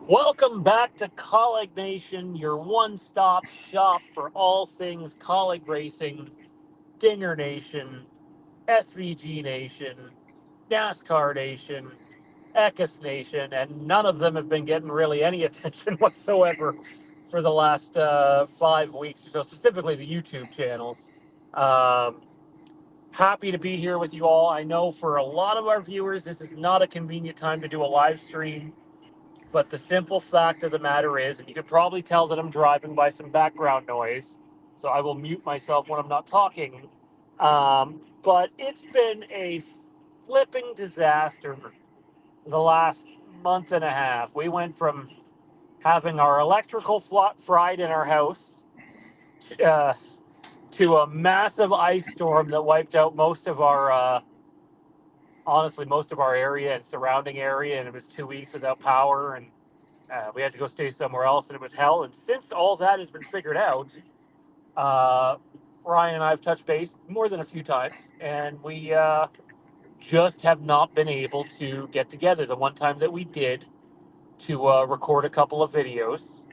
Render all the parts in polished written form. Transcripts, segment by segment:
Welcome back to Kaulignation, your one-stop shop for all things Kaulig Racing, Dingernation, SVG Nation, NASCAR Nation, Ecus Nation, and none of them have been getting really any attention whatsoever for the last 5 weeks or so, specifically the YouTube channels. Um, Happy to be here with you all. I know for a lot of our viewers, this is not a convenient time to do a live stream. But the simple fact of the matter is, and you can probably tell that I'm driving by some background noise, so I will mute myself when I'm not talking. But it's been a flipping disaster the last month and a half. We went from having our electrical fried in our house uh, to a massive ice storm that wiped out honestly, most of our area and surrounding area, and it was 2 weeks without power. And we had to go stay somewhere else, and it was hell. And since all that has been figured out, uh, Ryan and I have touched base more than a few times, and we just have not been able to get together. The one time that we did to record a couple of videos,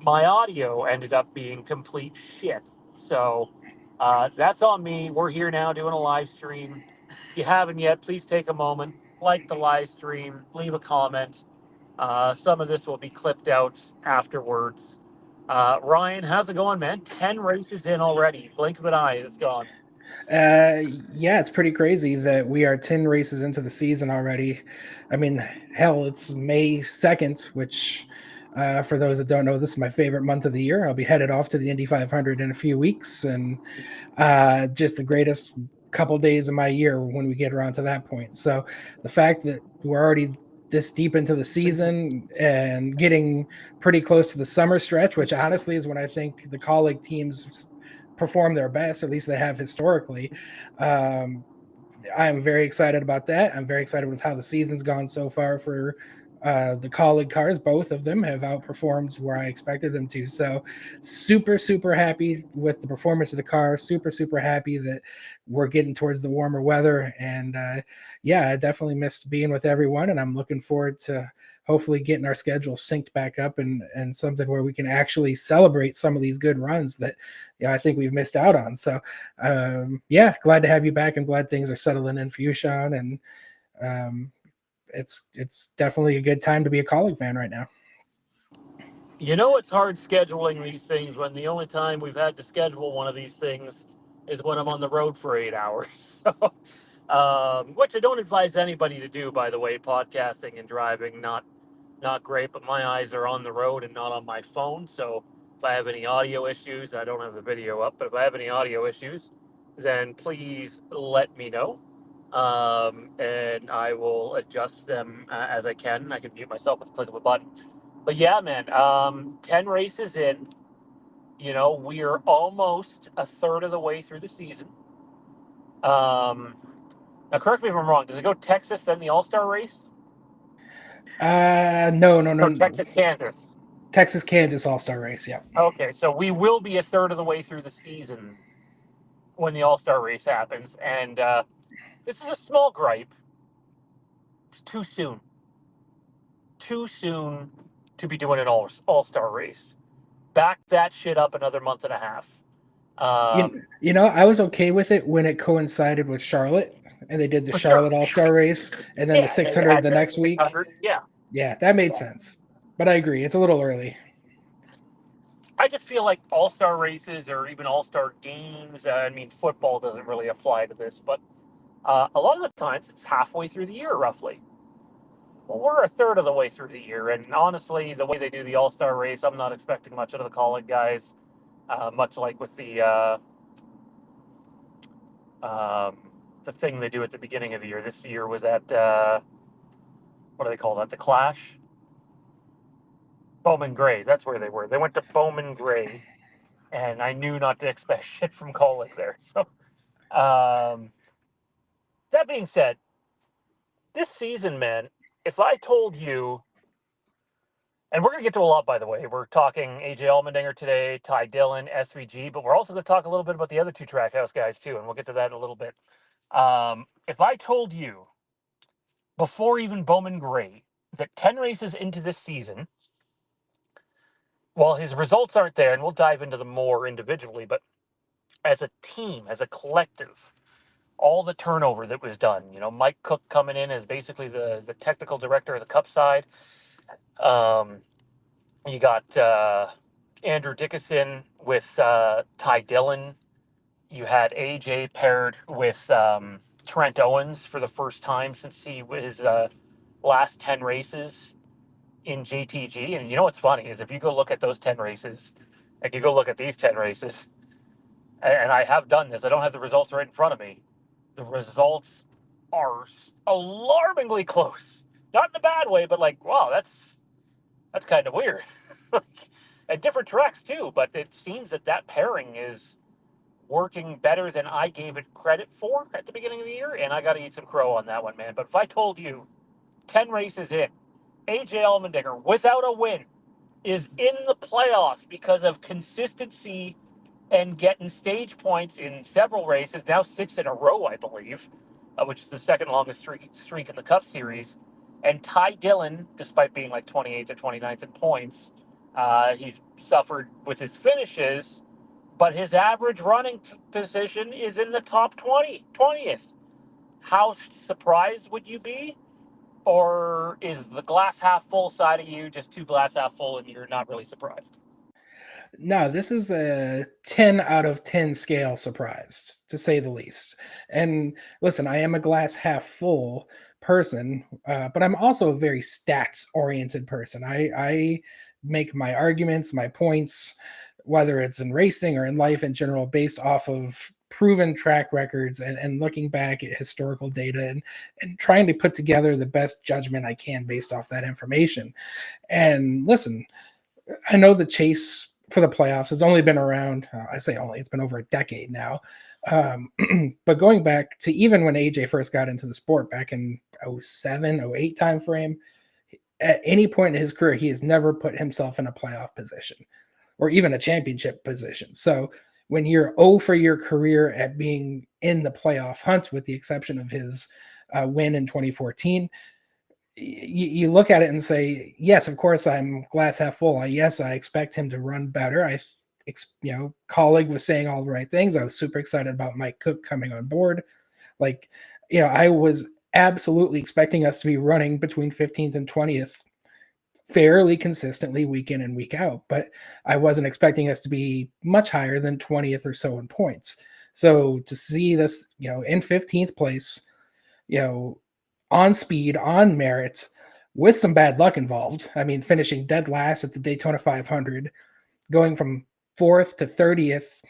my audio ended up being complete shit. So that's on me. We're here now doing a live stream. If you haven't yet, please take a moment, like the live stream, leave a comment. Some of this will be clipped out afterwards. Ryan, how's it going, man? 10 races in already. Blink of an eye, it's gone. Yeah, it's pretty crazy that we are 10 races into the season already. I mean, hell, it's May 2nd, which, for those that don't know, this is my favorite month of the year. I'll be headed off to the Indy 500 in a few weeks, and just the greatest couple days of my year when we get around to that point. So the fact that we're already this deep into the season and getting pretty close to the summer stretch, which honestly is when I think the colleague teams perform their best, at least they have historically. Um, I'm very excited about that. I'm very excited with how the season's gone so far for the colleague cars. Both of them have outperformed where I expected them to. So, super, super happy with the performance of the car. Super, super happy that we're getting towards the warmer weather. And yeah, I definitely missed being with everyone. And I'm looking forward to hopefully getting our schedule synced back up and something where we can actually celebrate some of these good runs that I think we've missed out on. So yeah, glad to have you back. I'm glad things are settling in for you, Sean. And um, it's definitely a good time to be a Kaulig fan right now. You know, it's hard scheduling these things when the only time we've had to schedule one of these things is when I'm on the road for 8 hours. So, which I don't advise anybody to do, by the way. Podcasting and driving, not great, but my eyes are on the road and not on my phone. So if I have any audio issues, I don't have the video up, but if I have any audio issues, then please let me know. And I will adjust them as I can. I can mute myself with the click of a button. But yeah, man, 10 races in, we are almost a third of the way through the season. Um, Now, correct me if I'm wrong. Does it go Texas, then the All Star race? No, no, No, no. Texas, Kansas. Texas Kansas All Star race. Yeah. Okay, so we will be a third of the way through the season when the All Star race happens. And this is a small gripe. It's too soon. Too soon to be doing an All Star race. Back that shit up another month and a half. I was okay with it when it coincided with Charlotte and they did the For sure. Charlotte All Star race and then the Yeah, they 600 had the the next week. 600. Yeah. Yeah, that made sense. But I agree, it's a little early. I just feel like All Star races or even All Star games. I mean, football doesn't really apply to this, but a lot of the times it's halfway through the year, roughly. Well, we're a third of the way through the year, and honestly, the way they do the All Star race, I'm not expecting much out of the college guys. Much like with um, the thing they do at the beginning of the year. This year was at what do they call that? The Clash, Bowman Gray. That's where they were. They went to Bowman Gray, and I knew not to expect shit from college there. So, um, that being said, this season, man, if I told you, and we're going to get to a lot, by the way. We're talking AJ Allmendinger today, Ty Dillon, SVG, but we're also going to talk a little bit about the other two Trackhouse guys, too, and we'll get to that in a little bit. If I told you before even Bowman Gray that 10 races into this season, Well, his results aren't there, and we'll dive into them more individually, but as a team, as a collective, all the turnover that was done, Mike Cook coming in as basically the technical director of the Cup side. Um, you got Andrew Dickinson with Ty Dillon. You had AJ paired with Trent Owens for the first time since his last 10 races in JTG. And you know what's funny is if you go look at those 10 races and you go look at these 10 races, and I have done this, I don't have the results right in front of me. The results are alarmingly close. Not in a bad way, but like, wow, that's kind of weird. At different tracks too, but it seems that pairing is working better than I gave it credit for at the beginning of the year, and I got to eat some crow on that one, man. But if I told you 10 races in, AJ Allmendinger, without a win, is in the playoffs because of consistency and getting stage points in several races, now 6 in a row, I believe, which is the second longest streak in the Cup Series. And Ty Dillon, despite being like 28th or 29th in points, he's suffered with his finishes, but his average running position is in the top 20th. How surprised would you be? Or is the glass half full side of you just too glass half full and you're not really surprised? No, this is a 10 out of 10 scale surprised, to say the least. And listen, I am a glass half full person, but I'm also a very stats oriented person. I make my arguments, my points, whether it's in racing or in life in general, based off of proven track records and looking back at historical data and trying to put together the best judgment I can based off that information. And listen, I know the chase for the playoffs has only been around, I say only, it's been over a decade now. But going back to even when AJ first got into the sport back in 07, 08 timeframe, at any point in his career, he has never put himself in a playoff position or even a championship position. So when you're 0 for your career at being in the playoff hunt, with the exception of his win in 2014, you look at it and say, yes, of course, I'm glass half full. Yes, I expect him to run better. Kaulig was saying all the right things. I was super excited about Mike Cook coming on board. Like, I was absolutely expecting us to be running between 15th and 20th fairly consistently week in and week out, but I wasn't expecting us to be much higher than 20th or so in points. So to see this, in 15th place, you know, on speed, on merit, with some bad luck involved. I mean, finishing dead last at the Daytona 500, going from 4th to 30th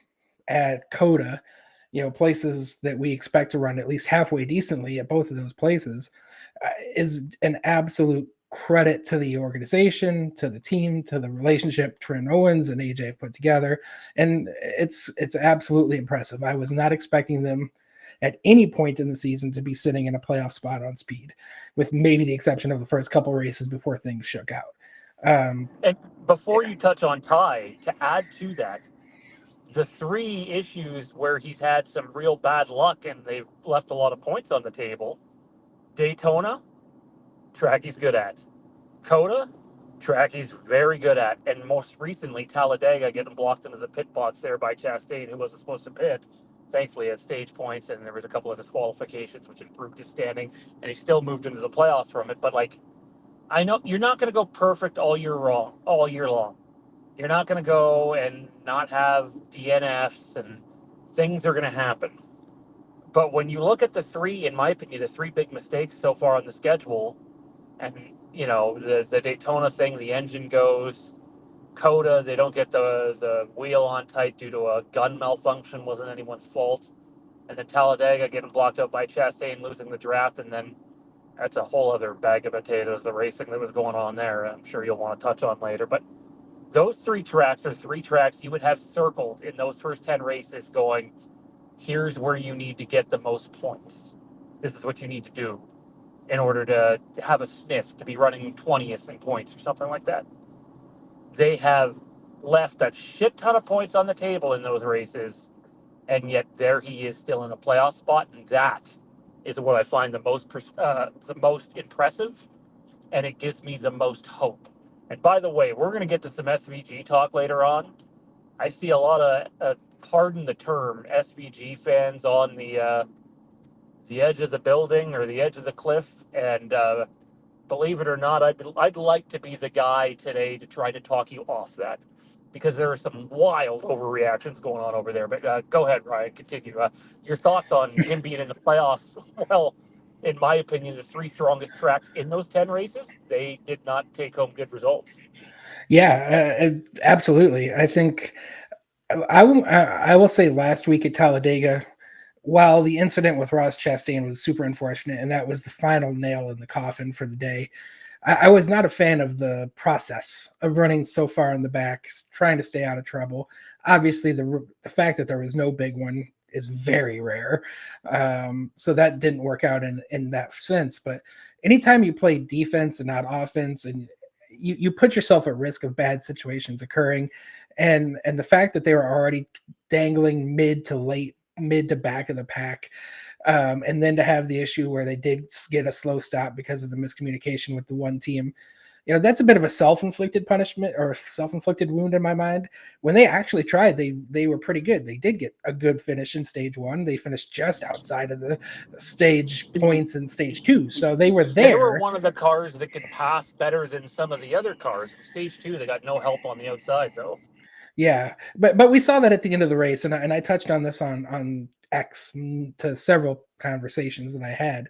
at Coda, places that we expect to run at least halfway decently at both of those places, is an absolute credit to the organization, to the team, to the relationship Trent Owens and AJ have put together, and it's absolutely impressive. I was not expecting them at any point in the season to be sitting in a playoff spot on speed, with maybe the exception of the first couple races before things shook out. And before you touch on Ty, to add to that, the 3 issues where he's had some real bad luck and they've left a lot of points on the table: Daytona, track he's good at; Coda, track he's very good at; and most recently, Talladega, getting blocked into the pit box there by Chastain, who wasn't supposed to pit. Thankfully, at stage points, and there was a couple of disqualifications, which improved his standing, and he still moved into the playoffs from it. But like, I know you're not going to go perfect all year long. You're not going to go and not have DNFs, and things are going to happen. But when you look at the 3, in my opinion, the 3 big mistakes so far on the schedule, and the Daytona thing, the engine goes. Coda, they don't get the wheel on tight due to a gun malfunction, wasn't anyone's fault. And then Talladega getting blocked out by Chastain, losing the draft, and then that's a whole other bag of potatoes, the racing that was going on there. I'm sure you'll want to touch on later. But those 3 tracks are 3 tracks you would have circled in those first 10 races going, here's where you need to get the most points. This is what you need to do in order to have a sniff to be running 20th in points or something like that. They have left a shit ton of points on the table in those races, and yet there he is still in a playoff spot, and that is what I find the most impressive, and it gives me the most hope. And by the way, we're going to get to some SVG talk later on. I see a lot of, pardon the term, SVG fans on the edge of the building or the edge of the cliff. And believe it or not, I'd like to be the guy today to try to talk you off that, because there are some wild overreactions going on over there. But go ahead, Ryan, continue. Your thoughts on him being in the playoffs? Well, in my opinion, the three strongest tracks in those 10 races, they did not take home good results. Yeah, absolutely. I think I will say last week at Talladega, while the incident with Ross Chastain was super unfortunate, and that was the final nail in the coffin for the day, I was not a fan of the process of running so far in the back, trying to stay out of trouble. Obviously, the fact that there was no big one is very rare, so that didn't work out in that sense. But anytime you play defense and not offense, and you put yourself at risk of bad situations occurring, and the fact that they were already dangling mid to back of the pack, and then to have the issue where they did get a slow stop because of the miscommunication with the one team, that's a bit of a self-inflicted punishment or self-inflicted wound in my mind. When they actually tried, they were pretty good. They did get a good finish in stage one. They finished just outside of the stage points in stage two, so they were They were there. one of the cars that could pass better than some of the other cars. In stage two, they got no help on the outside, though. Yeah, but we saw that at the end of the race, and I touched on this on X to several conversations that I had.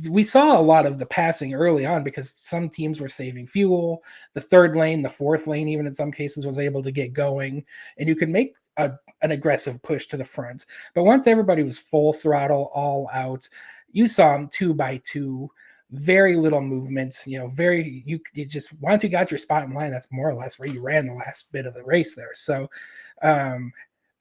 We saw a lot of the passing early on because some teams were saving fuel. The third lane, the fourth lane, even in some cases, was able to get going, and you could make an aggressive push to the front. But once everybody was full throttle, all out, you saw them two by two, very little movement. You just once you got your spot in line, that's more or less where you ran the last bit of the race there. So, um,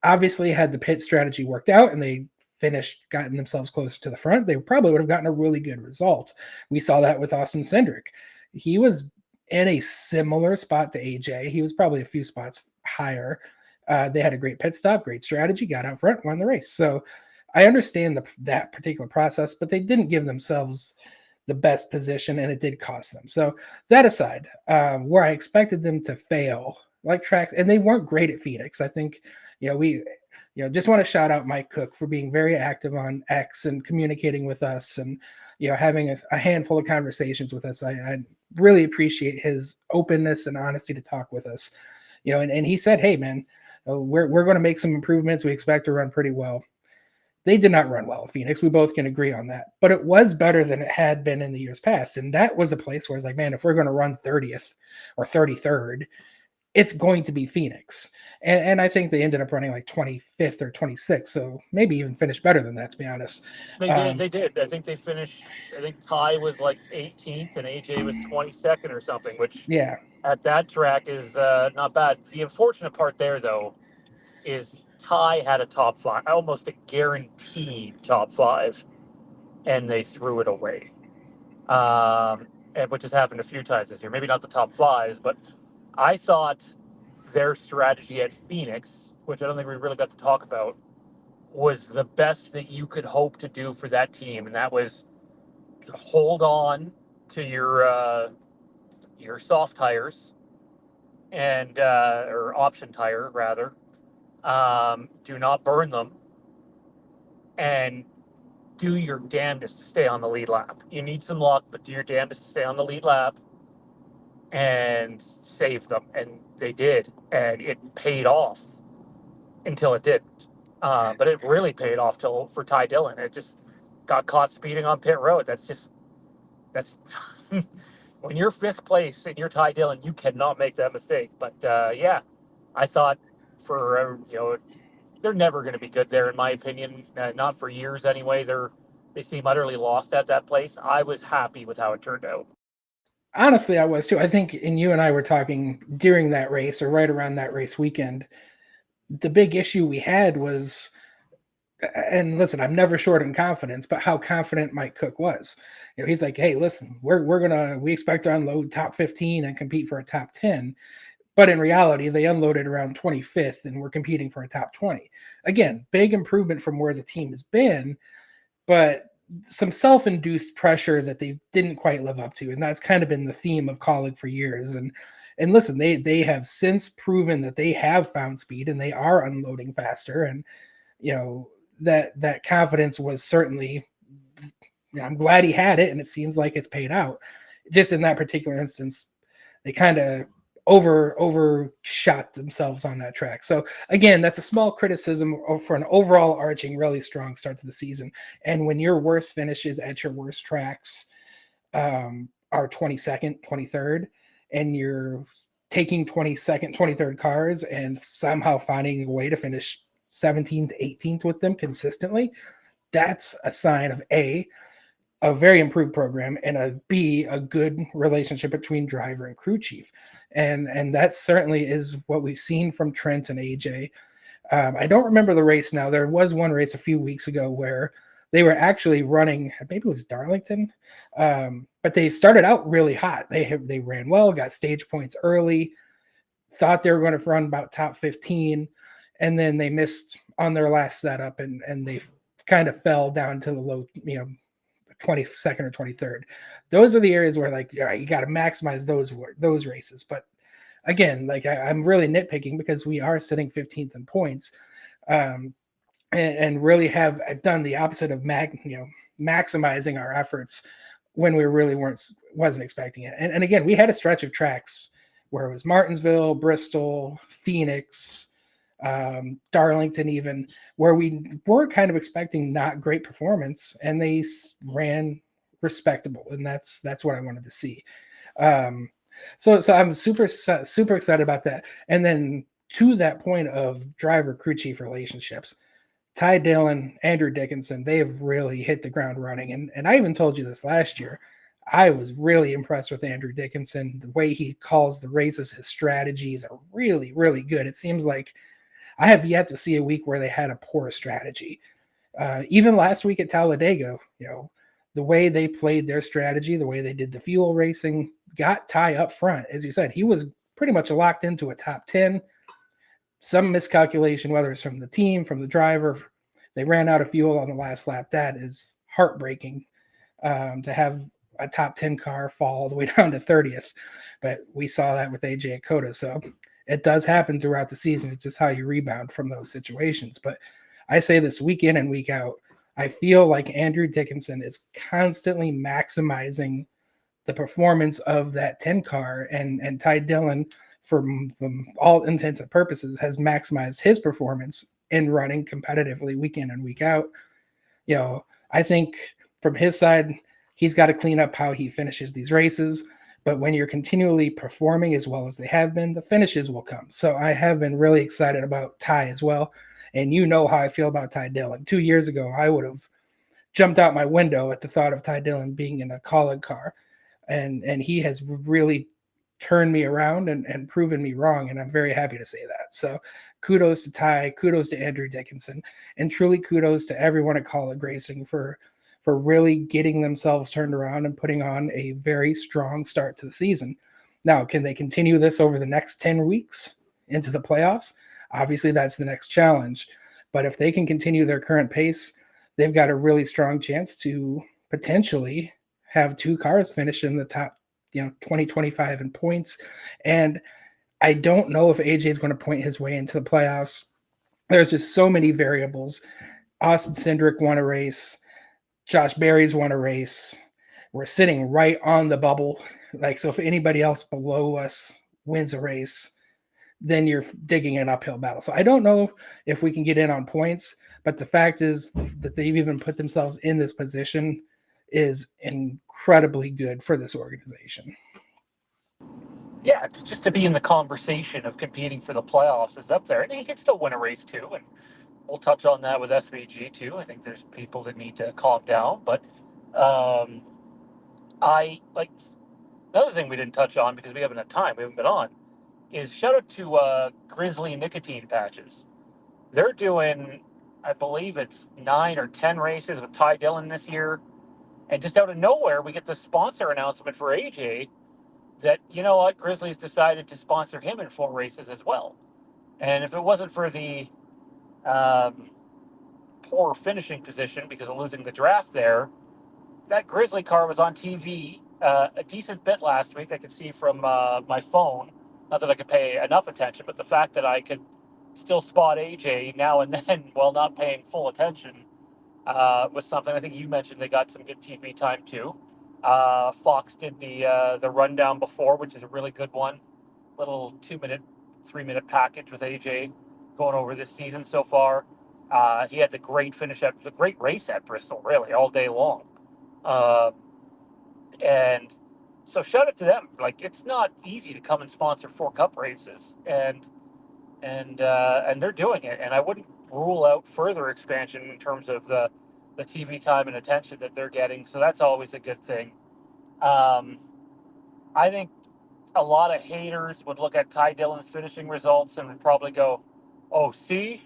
obviously, had the pit strategy worked out and they finished, gotten themselves closer to the front, they probably would have gotten a really good result. We saw that with Austin Cindric. He was in a similar spot to AJ. He was probably a few spots higher. They had a great pit stop, great strategy, got out front, won the race. So I understand that particular process, but they didn't give themselves the best position, and it did cost them. So that aside, where I expected them to fail, like tracks, and they weren't great at Phoenix. I think, we just want to shout out Mike Cook for being very active on X and communicating with us, and having a handful of conversations with us. I really appreciate his openness and honesty to talk with us. And he said, "Hey, man, we're going to make some improvements. We expect to run pretty well." They did not run well at Phoenix. We both can agree on that. But it was better than it had been in the years past. And that was a place where it's like, man, if we're going to run 30th or 33rd, it's going to be Phoenix. And I think they ended up running like 25th or 26th. So maybe even finished better than that, to be honest. They did. They did. I think they finished. I think Ty was like 18th and AJ was 22nd or something, which Yeah. at that track is not bad. The unfortunate part there, though, is Ty had a top five, almost a guaranteed top five, and they threw it away. And which has happened a few times this year. Maybe not the top fives, but I thought their strategy at Phoenix, which I don't think we really got to talk about, was the best that you could hope to do for that team, and that was hold on to your soft tires and or option tire rather. Do not burn them, and do your damnedest to stay on the lead lap. You need some luck, but do your damnedest to stay on the lead lap and save them. And they did, and it paid off until it didn't. But it really paid off for Ty Dillon. It just got caught speeding on pit road. That's when you're fifth place and you're Ty Dillon, you cannot make that mistake. But yeah, I thought for they're never going to be good there in my opinion. Not for years anyway. They seem utterly lost at that place. I was happy with how it turned out. Honestly, I was too. I think, and you and I were talking during that race or right around that race weekend, the big issue we had was, and listen, I'm never short in confidence, but how confident Mike Cook was. He's like, "Hey, listen, we expect to unload top 15 and compete for a top 10." But in reality, they unloaded around 25th and we're competing for a top 20. Again, big improvement from where the team has been, but some self-induced pressure that they didn't quite live up to, and that's kind of been the theme of Kaulig for years. And listen, they have since proven that they have found speed and they are unloading faster, and you know that confidence was certainly. I'm glad he had it, and it seems like it's paid out. Just in that particular instance, they kind of overshot themselves on that track. So again, that's a small criticism for an overall arching really strong start to the season. And when your worst finishes at your worst tracks are 22nd, 23rd, and you're taking 22nd, 23rd cars and somehow finding a way to finish 17th, 18th with them consistently, that's a sign of a very improved program, and a good relationship between driver and crew chief, and that certainly is what we've seen from Trent and AJ. I don't remember the race now. There was one race a few weeks ago where they were actually running, maybe it was Darlington, but they started out really hot. They ran well, got stage points early, thought they were going to run about top 15, and then they missed on their last setup, and they kind of fell down to the low, 22nd or 23rd. Those are the areas where, like, all right, you got to maximize those races. But again, like, I'm really nitpicking because we are sitting 15th in points, and really have done the opposite of maximizing our efforts when we really wasn't expecting it. And again, we had a stretch of tracks where it was Martinsville, Bristol, Phoenix, Darlington, even, where we were kind of expecting not great performance, and they ran respectable, and that's what I wanted to see. So I'm super excited about that. And then to that point of driver crew chief relationships, Ty Dillon, Andrew Dickinson, they have really hit the ground running. And I even told you this last year. I was really impressed with Andrew Dickinson. The way he calls the races, his strategies are really, really good. It seems like I have yet to see a week where they had a poor strategy. Even last week at Talladega, the way they played their strategy, the way they did the fuel racing, got Ty up front. As you said, he was pretty much locked into a top 10. Some miscalculation, whether it's from the team, from the driver, they ran out of fuel on the last lap. That is heartbreaking, to have a top 10 car fall all the way down to 30th. But we saw that with AJ Coda. So it does happen throughout the season. It's just how you rebound from those situations. But I say this week in and week out, I feel like Andrew Dickinson is constantly maximizing the performance of that 10 car, and Ty Dillon, from all intents and purposes, has maximized his performance in running competitively week in and week out. I think from his side, he's got to clean up how he finishes these races. But when you're continually performing as well as they have been, the finishes will come. So I have been really excited about Ty as well. And you know how I feel about Ty Dillon. 2 years ago, I would have jumped out my window at the thought of Ty Dillon being in a Kaulig car. And he has really turned me around and proven me wrong. And I'm very happy to say that. So kudos to Ty, kudos to Andrew Dickinson, and truly kudos to everyone at Kaulig Racing for really getting themselves turned around and putting on a very strong start to the season. Now, can they continue this over the next 10 weeks into the playoffs? Obviously, that's the next challenge. But if they can continue their current pace, they've got a really strong chance to potentially have two cars finish in the top, 2025 in points. And I don't know if AJ is going to point his way into the playoffs. There's just so many variables. Austin Cindric won a race. Josh Berry's won a race. We're sitting right on the bubble. So if anybody else below us wins a race, then you're digging an uphill battle. So I don't know if we can get in on points, but the fact is that they've even put themselves in this position is incredibly good for this organization. Yeah, it's just to be in the conversation of competing for the playoffs is up there. And he can still win a race too. And we'll touch on that with SVG too. I think there's people that need to calm down. But I like another thing we didn't touch on because we haven't had time, we haven't been on, is shout out to Grizzly nicotine patches. They're doing, I believe it's 9 or 10 races with Ty Dillon this year. And just out of nowhere, we get the sponsor announcement for AJ that, you know what, Grizzlies decided to sponsor him in 4 races as well. And if it wasn't for the poor finishing position because of losing the draft there, that Grizzly car was on TV a decent bit last week. I could see from my phone. Not that I could pay enough attention, but the fact that I could still spot AJ now and then while not paying full attention was something. I think you mentioned they got some good TV time too. Fox did the rundown before, which is a really good one. Little 2 minute, 3 minute package with AJ going over this season so far. He had the great finish at the great race at Bristol, really all day long. Uh, and so shout out to them. Like, it's not easy to come and sponsor 4 Cup races, and they're doing it. And I wouldn't rule out further expansion in terms of the TV time and attention that they're getting. So that's always a good thing. Um, I think a lot of haters would look at Ty Dillon's finishing results and would probably go, "Oh, see."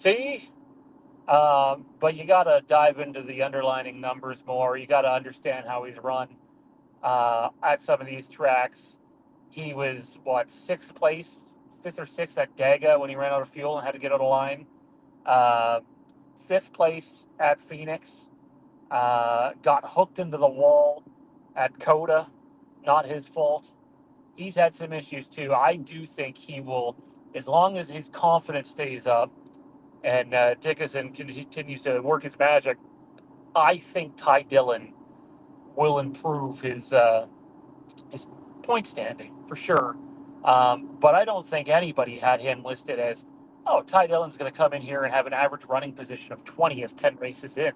But you got to dive into the underlining numbers more. You got to understand how he's run at some of these tracks. He was, what, sixth place, fifth or sixth at Daga when he ran out of fuel and had to get out of line. Uh, Fifth place at Phoenix. Got hooked into the wall at Coda. Not his fault. He's had some issues too. I do think he will, as long as his confidence stays up and Dickinson continues to work his magic, I think Ty Dillon will improve his point standing for sure. But I don't think anybody had him listed as, oh, Ty Dillon's going to come in here and have an average running position of 20th 10 races in.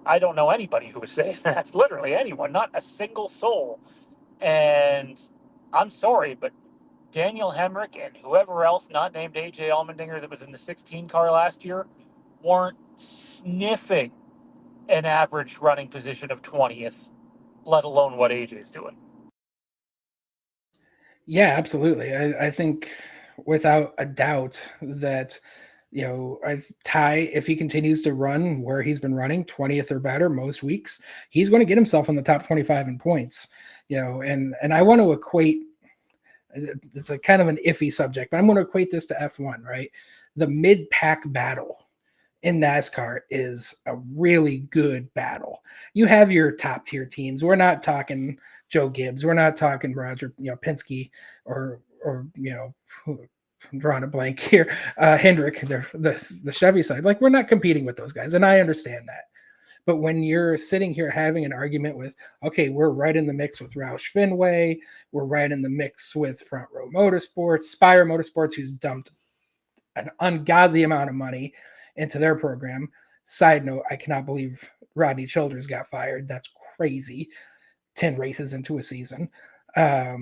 I don't know anybody who was saying that. Literally anyone, not a single soul. And I'm sorry, but Daniel Hemrick and whoever else not named AJ Allmendinger that was in the 16 car last year weren't sniffing an average running position of 20th, let alone what AJ's doing. Yeah, absolutely. I think without a doubt that, Ty, if he continues to run where he's been running 20th or better most weeks, he's going to get himself in the top 25 in points. And I want to equate, it's a kind of an iffy subject, but I'm going to equate this to F1, right? The mid-pack battle in NASCAR is a really good battle. You have your top tier teams. We're not talking Joe Gibbs. We're not talking Roger, Penske or I'm drawing a blank here. Hendrick, the Chevy side. Like, we're not competing with those guys, and I understand that. But when you're sitting here having an argument with, okay, we're right in the mix with Roush Fenway, we're right in the mix with Front Row Motorsports, Spire Motorsports, who's dumped an ungodly amount of money into their program. Side note, I cannot believe Rodney Childers got fired. That's crazy. 10 races into a season. But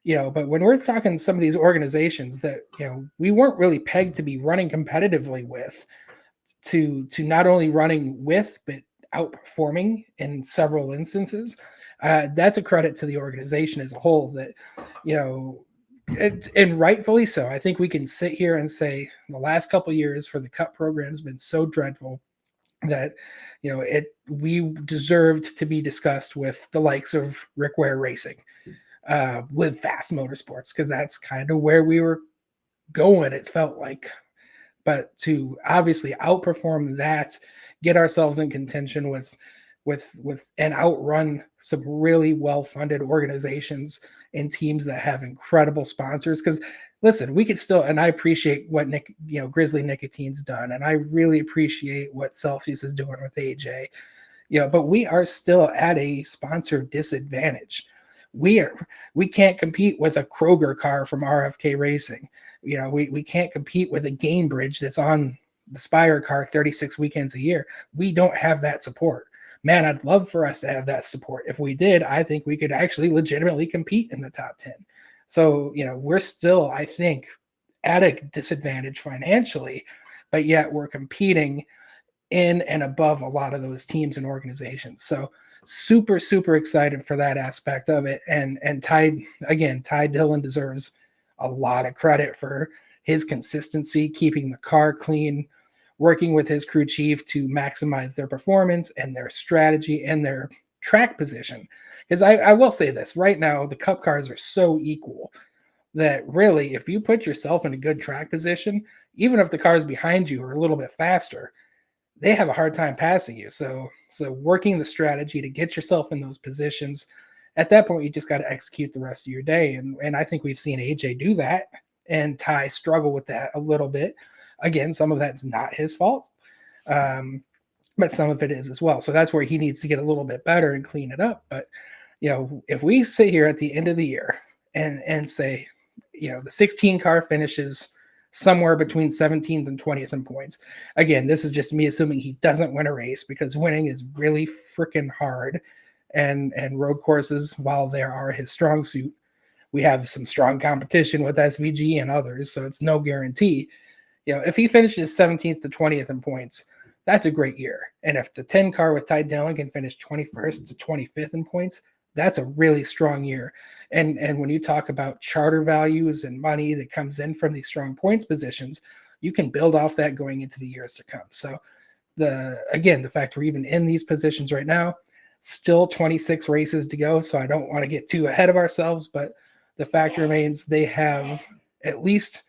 when we're talking some of these organizations that, we weren't really pegged to be running competitively with, to not only running with, but outperforming in several instances, that's a credit to the organization as a whole that, and rightfully so. I think we can sit here and say the last couple of years for the Cup program has been so dreadful that we deserved to be discussed with the likes of Rick Ware Racing, Live Fast Motorsports, because that's kind of where we were going, it felt like. But to obviously outperform that, get ourselves in contention with and outrun some really well-funded organizations and teams that have incredible sponsors. Because listen, we could still, and I appreciate what Grizzly Nicotine's done, and I really appreciate what Celsius is doing with AJ. But we are still at a sponsor disadvantage. We can't compete with a Kroger car from RFK Racing. We can't compete with a Gainbridge that's on the Spire car 36 weekends a year. We don't have that support. Man, I'd love for us to have that support. If we did, I think we could actually legitimately compete in the top 10. So, we're still, I think, at a disadvantage financially, but yet we're competing in and above a lot of those teams and organizations. So super, super excited for that aspect of it. And Ty Dillon deserves a lot of credit for his consistency, keeping the car clean, working with his crew chief to maximize their performance and their strategy and their track position. Because I will say this, right now, the Cup cars are so equal that really, if you put yourself in a good track position, even if the cars behind you are a little bit faster, they have a hard time passing you. So working the strategy to get yourself in those positions, at that point you just got to execute the rest of your day. And I think we've seen AJ do that, and Ty struggle with that a little bit. Again, some of that's not his fault, but some of it is as well. So that's where he needs to get a little bit better and clean it up. But if we sit here at the end of the year and say, the 16 car finishes somewhere between 17th and 20th in points. Again, this is just me assuming he doesn't win a race, because winning is really freaking hard. And road courses, while there are his strong suit, we have some strong competition with SVG and others, so it's no guarantee. If he finishes 17th to 20th in points, that's a great year. And if the 10 car with Ty Dillon can finish 21st to 25th in points, that's a really strong year. And when you talk about charter values and money that comes in from these strong points positions, you can build off that going into the years to come. So the fact we're even in these positions right now, still 26 races to go. So I don't want to get too ahead of ourselves, but the fact remains they have at least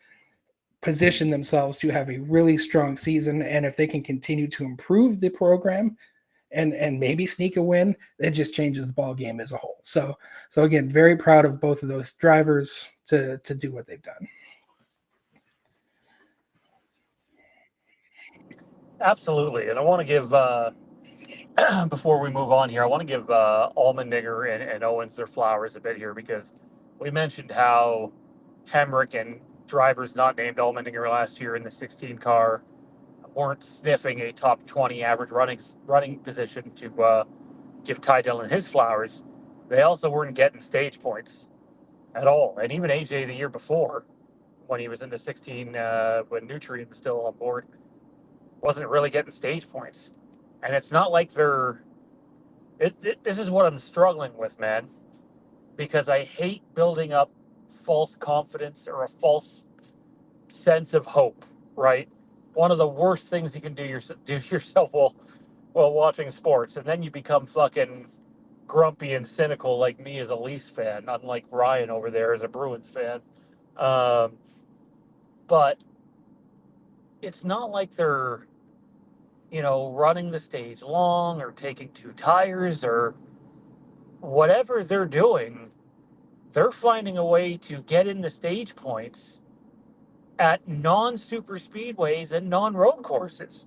positioned themselves to have a really strong season. And if they can continue to improve the program and maybe sneak a win, it just changes the ball game as a whole. So again, very proud of both of those drivers to do what they've done. Absolutely. And I want to give, before we move on here, I want to give Allmendinger and Owens their flowers a bit here, because we mentioned how Hemrick and drivers not named Allmendinger last year in the 16 car weren't sniffing a top 20 average running position to give Ty Dillon his flowers. They also weren't getting stage points at all. And even AJ the year before, when he was in the 16, when Nutrient was still on board, wasn't really getting stage points. And it's not like this is what I'm struggling with, man, because I hate building up false confidence or a false sense of hope, right? One of the worst things you can do yourself while watching sports, and then you become fucking grumpy and cynical like me as a Leafs fan, unlike Ryan over there as a Bruins fan. Um, but it's not like they're, running the stage long or taking two tires or whatever they're doing. They're finding a way to get in the stage points at non-super speedways and non-road courses,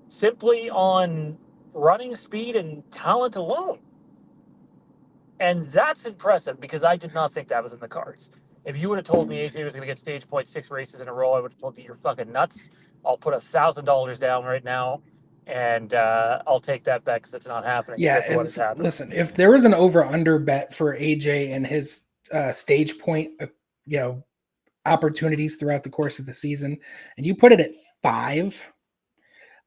simply on running speed and talent alone. And that's impressive, because I did not think that was in the cards. If you would have told me AJ was going to get stage points 6 races in a row, I would have told you you're fucking nuts. I'll put $1,000 down right now, and I'll take that bet, because it's not happening. Yeah, Guess what is happening? listen, if there was an over/under bet for AJ and his stage point, opportunities throughout the course of the season, and you put it at 5,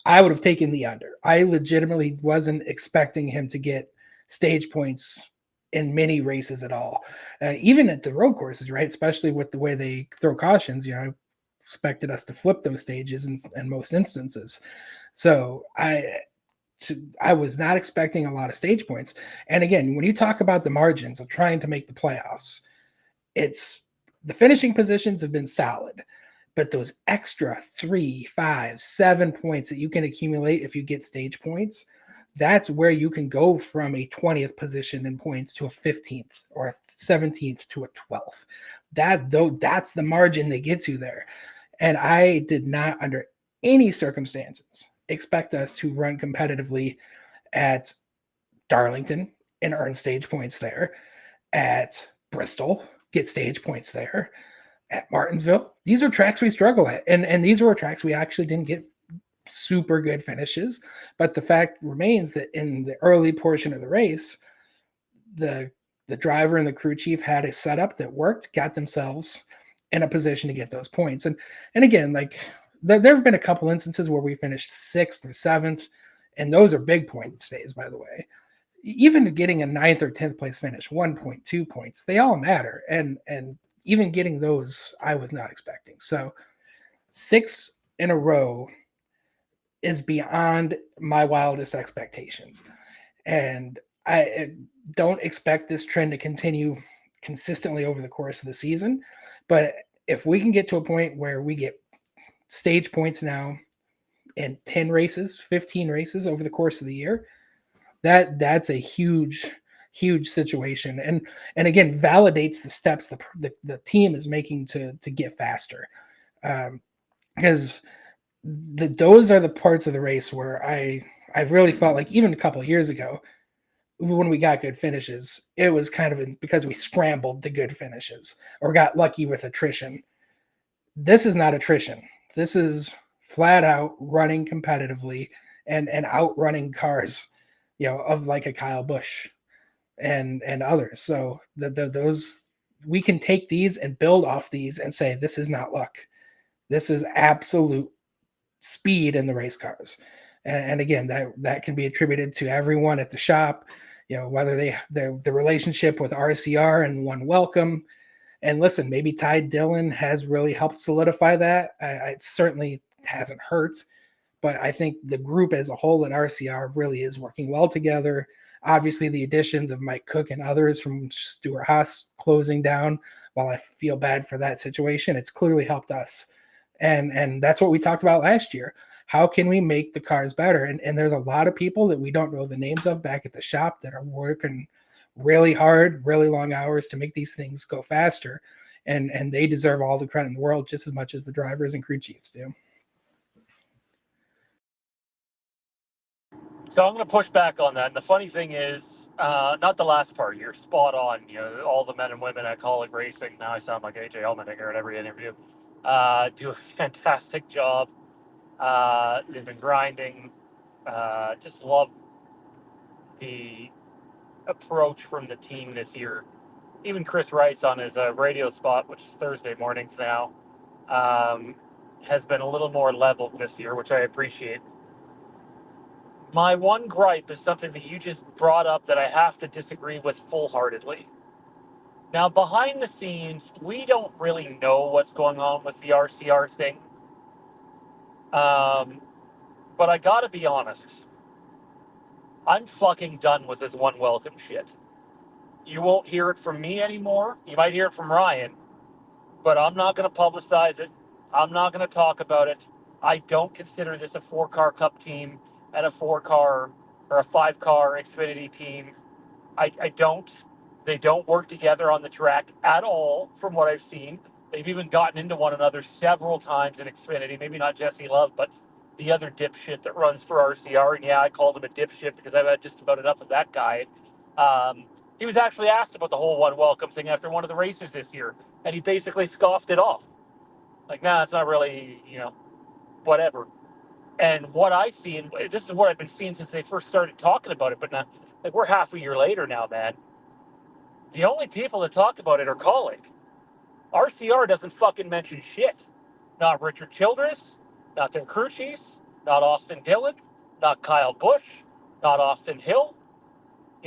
I would have taken the under. I legitimately wasn't expecting him to get stage points in many races at all, even at the road courses, right? Especially with the way they throw cautions. I expected us to flip those stages in most instances. So I was not expecting a lot of stage points. And again, when you talk about the margins of trying to make the playoffs, it's the finishing positions have been solid, but those extra 3, 5, 7 points that you can accumulate if you get stage points, that's where you can go from a 20th position in points to a 15th or a 17th to a 12th. That's the margin that gets you there. And I did not, under any circumstances, expect us to run competitively at Darlington and earn stage points there, at Bristol, get stage points there, at Martinsville. These are tracks we struggle at. And these were tracks we actually didn't get super good finishes. But the fact remains that in the early portion of the race, the driver and the crew chief had a setup that worked, got themselves in a position to get those points. And again, like there have been a couple instances where we finished 6th or 7th, and those are big point stays, by the way. Even getting a 9th or 10th place finish, 1.2 points, they all matter. And even getting those, I was not expecting. So 6 in a row is beyond my wildest expectations. And I don't expect this trend to continue consistently over the course of the season. But if we can get to a point where we get stage points now in 10 races, 15 races over the course of the year, that's a huge situation, and again validates the steps the team is making to get faster, because those are the parts of the race where I really felt like even a couple of years ago when we got good finishes, it was kind of because we scrambled to good finishes or got lucky with attrition. This is not attrition. This is flat out running competitively and outrunning cars, of like a Kyle Busch and others. So those we can take these and build off these and say this is not luck. This is absolute speed in the race cars. And again, that can be attributed to everyone at the shop, whether the relationship with RCR and one welcome. And listen, maybe Ty Dillon has really helped solidify that. It certainly hasn't hurt, but I think the group as a whole at RCR really is working well together. Obviously, the additions of Mike Cook and others from Stuart Haas closing down, while I feel bad for that situation, it's clearly helped us. And that's what we talked about last year. How can we make the cars better? And there's a lot of people that we don't know the names of back at the shop that are working really hard, really long hours to make these things go faster. And they deserve all the credit in the world just as much as the drivers and crew chiefs do. So I'm going to push back on that. And the funny thing is, not the last part. You're spot on. All the men and women at Kaulig Racing. Now I sound like AJ Allmendinger in every interview. Do a fantastic job. They've been grinding. Just love the approach from the team this year. Even Chris Rice on his radio spot, which is Thursday mornings now, has been a little more level this year, which I appreciate. My one gripe is something that you just brought up that I have to disagree with full-heartedly. Now, behind the scenes, we don't really know what's going on with the RCR thing. But I gotta be honest. I'm fucking done with this one welcome shit. You won't hear it from me anymore. You might hear it from Ryan, but I'm not going to publicize it. I'm not going to talk about it. I don't consider this a 4-car cup team and a 4-car or a 5-car Xfinity team. I don't. They don't work together on the track at all, from what I've seen. They've even gotten into one another several times in Xfinity. Maybe not Jesse Love, but the other dipshit that runs for RCR. And yeah, I called him a dipshit because I've had just about enough of that guy. He was actually asked about the whole one welcome thing after one of the races this year, and he basically scoffed it off. Like, nah, it's not really, whatever. And what I see, and this is what I've been seeing since they first started talking about it, but now, like, we're half a year later now, man. The only people that talk about it are Kaulig. RCR doesn't fucking mention shit. Not Richard Childress, not their crew chiefs, not Austin Dillon, not Kyle Busch, not Austin Hill.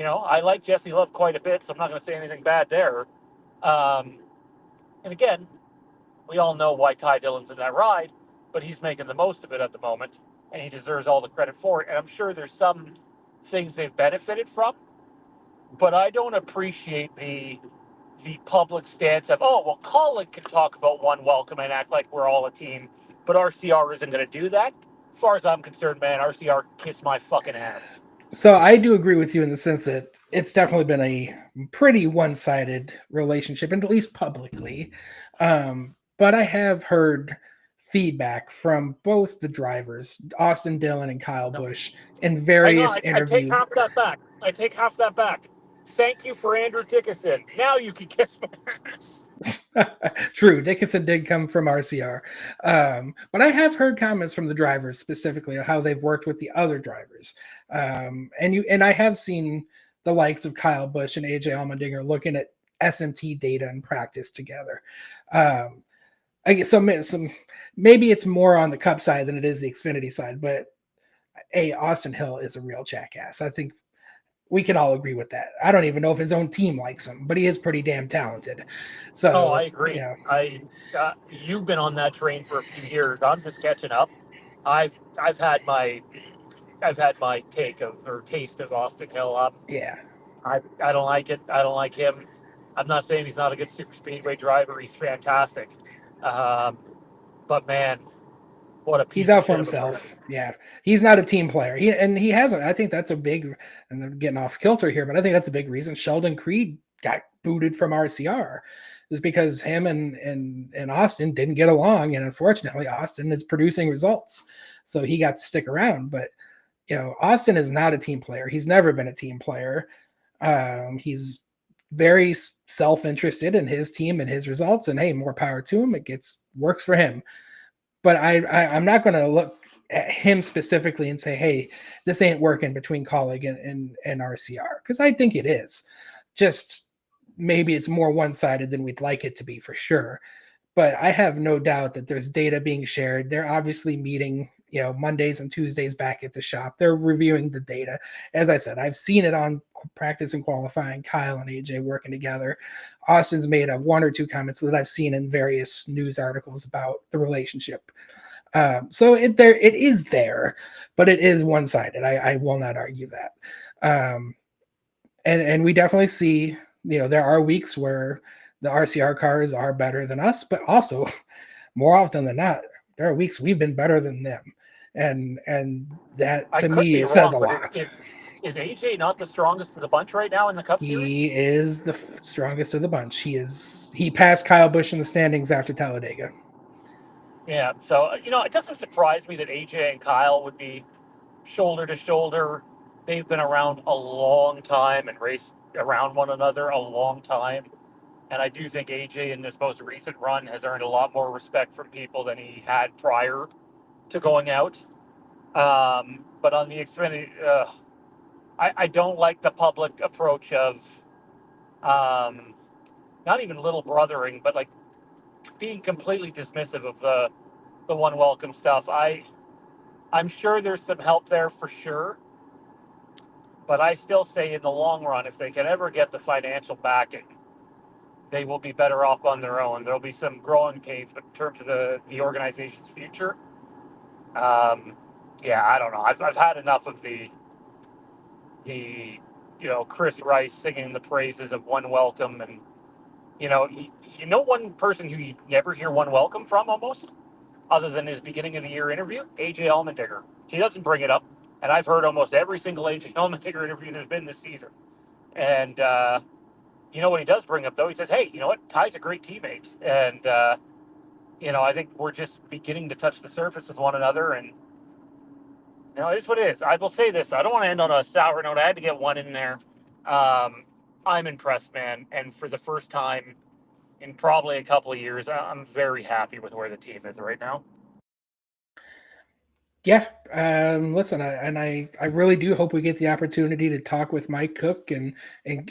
I like Jesse Love quite a bit, so I'm not going to say anything bad there. And again, we all know why Ty Dillon's in that ride, but he's making the most of it at the moment, and he deserves all the credit for it. And I'm sure there's some things they've benefited from, but I don't appreciate the public stance of, oh, well, Kaulig can talk about one welcome and act like we're all a team, but RCR isn't going to do that. As far as I'm concerned, man, RCR kiss my fucking ass. So I do agree with you in the sense that it's definitely been a pretty one-sided relationship, and at least publicly. But I have heard feedback from both the drivers, Austin Dillon and Kyle Busch, in Hang on, various I take interviews. half that back. I take half that back. Thank you for Andrew Dickinson. Now you can kiss my ass. True, Dickinson did come from RCR, but I have heard comments from the drivers specifically on how they've worked with the other drivers, and I have seen the likes of Kyle Busch and AJ Allmendinger looking at SMT data and practice together. I guess some maybe it's more on the Cup side than it is the Xfinity side, but Austin Hill is a real jackass. I think we can all agree with that. I don't even know if his own team likes him, but he is pretty damn talented. So, Oh, I agree. You've been on that train for a few years. I'm just catching up. I've had my take of or taste of Austin Hill. Yeah. I don't like it. I don't like him. I'm not saying he's not a good super speedway driver. He's fantastic. But man, what a piece He's of out for shit of a person. himself. Yeah, he's not a team player. He hasn't. I think that's a big. And I'm getting off kilter here, but I think that's a big reason Sheldon Creed got booted from RCR, is because him and Austin didn't get along, and unfortunately, Austin is producing results, so he got to stick around. But Austin is not a team player. He's never been a team player. He's very self-interested in his team and his results, and hey, more power to him. Works for him. But I'm not going to look at him specifically and say, hey, this ain't working between Kaulig and RCR, because I think it is. Just maybe it's more one-sided than we'd like it to be, for sure. But I have no doubt that there's data being shared. They're obviously meeting, Mondays and Tuesdays back at the shop. They're reviewing the data. As I said, I've seen it on practice and qualifying, Kyle and AJ working together. Austin's made one or two comments that I've seen in various news articles about the relationship. So it is there, but it is one-sided. I will not argue that. And we definitely see, there are weeks where the RCR cars are better than us, but also more often than not, there are weeks we've been better than them. And that, I to could me, be it says wrong, a but lot. is AJ not the strongest of the bunch right now in the Cup Series? He is the strongest of the bunch. He passed Kyle Busch in the standings after Talladega. Yeah, so it doesn't surprise me that AJ and Kyle would be shoulder to shoulder. They've been around a long time and raced around one another a long time. And I do think AJ in this most recent run has earned a lot more respect from people than he had prior to going out. But on the Xfinity, I don't like the public approach of not even little brothering, but like being completely dismissive of the one welcome stuff. I'm sure there's some help there for sure, but I still say in the long run, if they can ever get the financial backing, they will be better off on their own. There'll be some growing pains, but in terms of the organization's future, yeah, I don't know. I've had enough of the Chris Rice singing the praises of one welcome, and one person who you never hear one welcome from almost, other than his beginning of the year interview, AJ Allmendinger. He doesn't bring it up, and I've heard almost every single AJ Allmendinger interview there's been this season. And what he does bring up though, he says, "Hey, you know what? Ty's a great teammate," and I think we're just beginning to touch the surface with one another, and it is what it is. I will say this: I don't want to end on a sour note. I had to get one in there. I'm impressed, man, and for the first time in probably a couple of years, I'm very happy with where the team is right now. Yeah, listen, I really do hope we get the opportunity to talk with Mike Cook and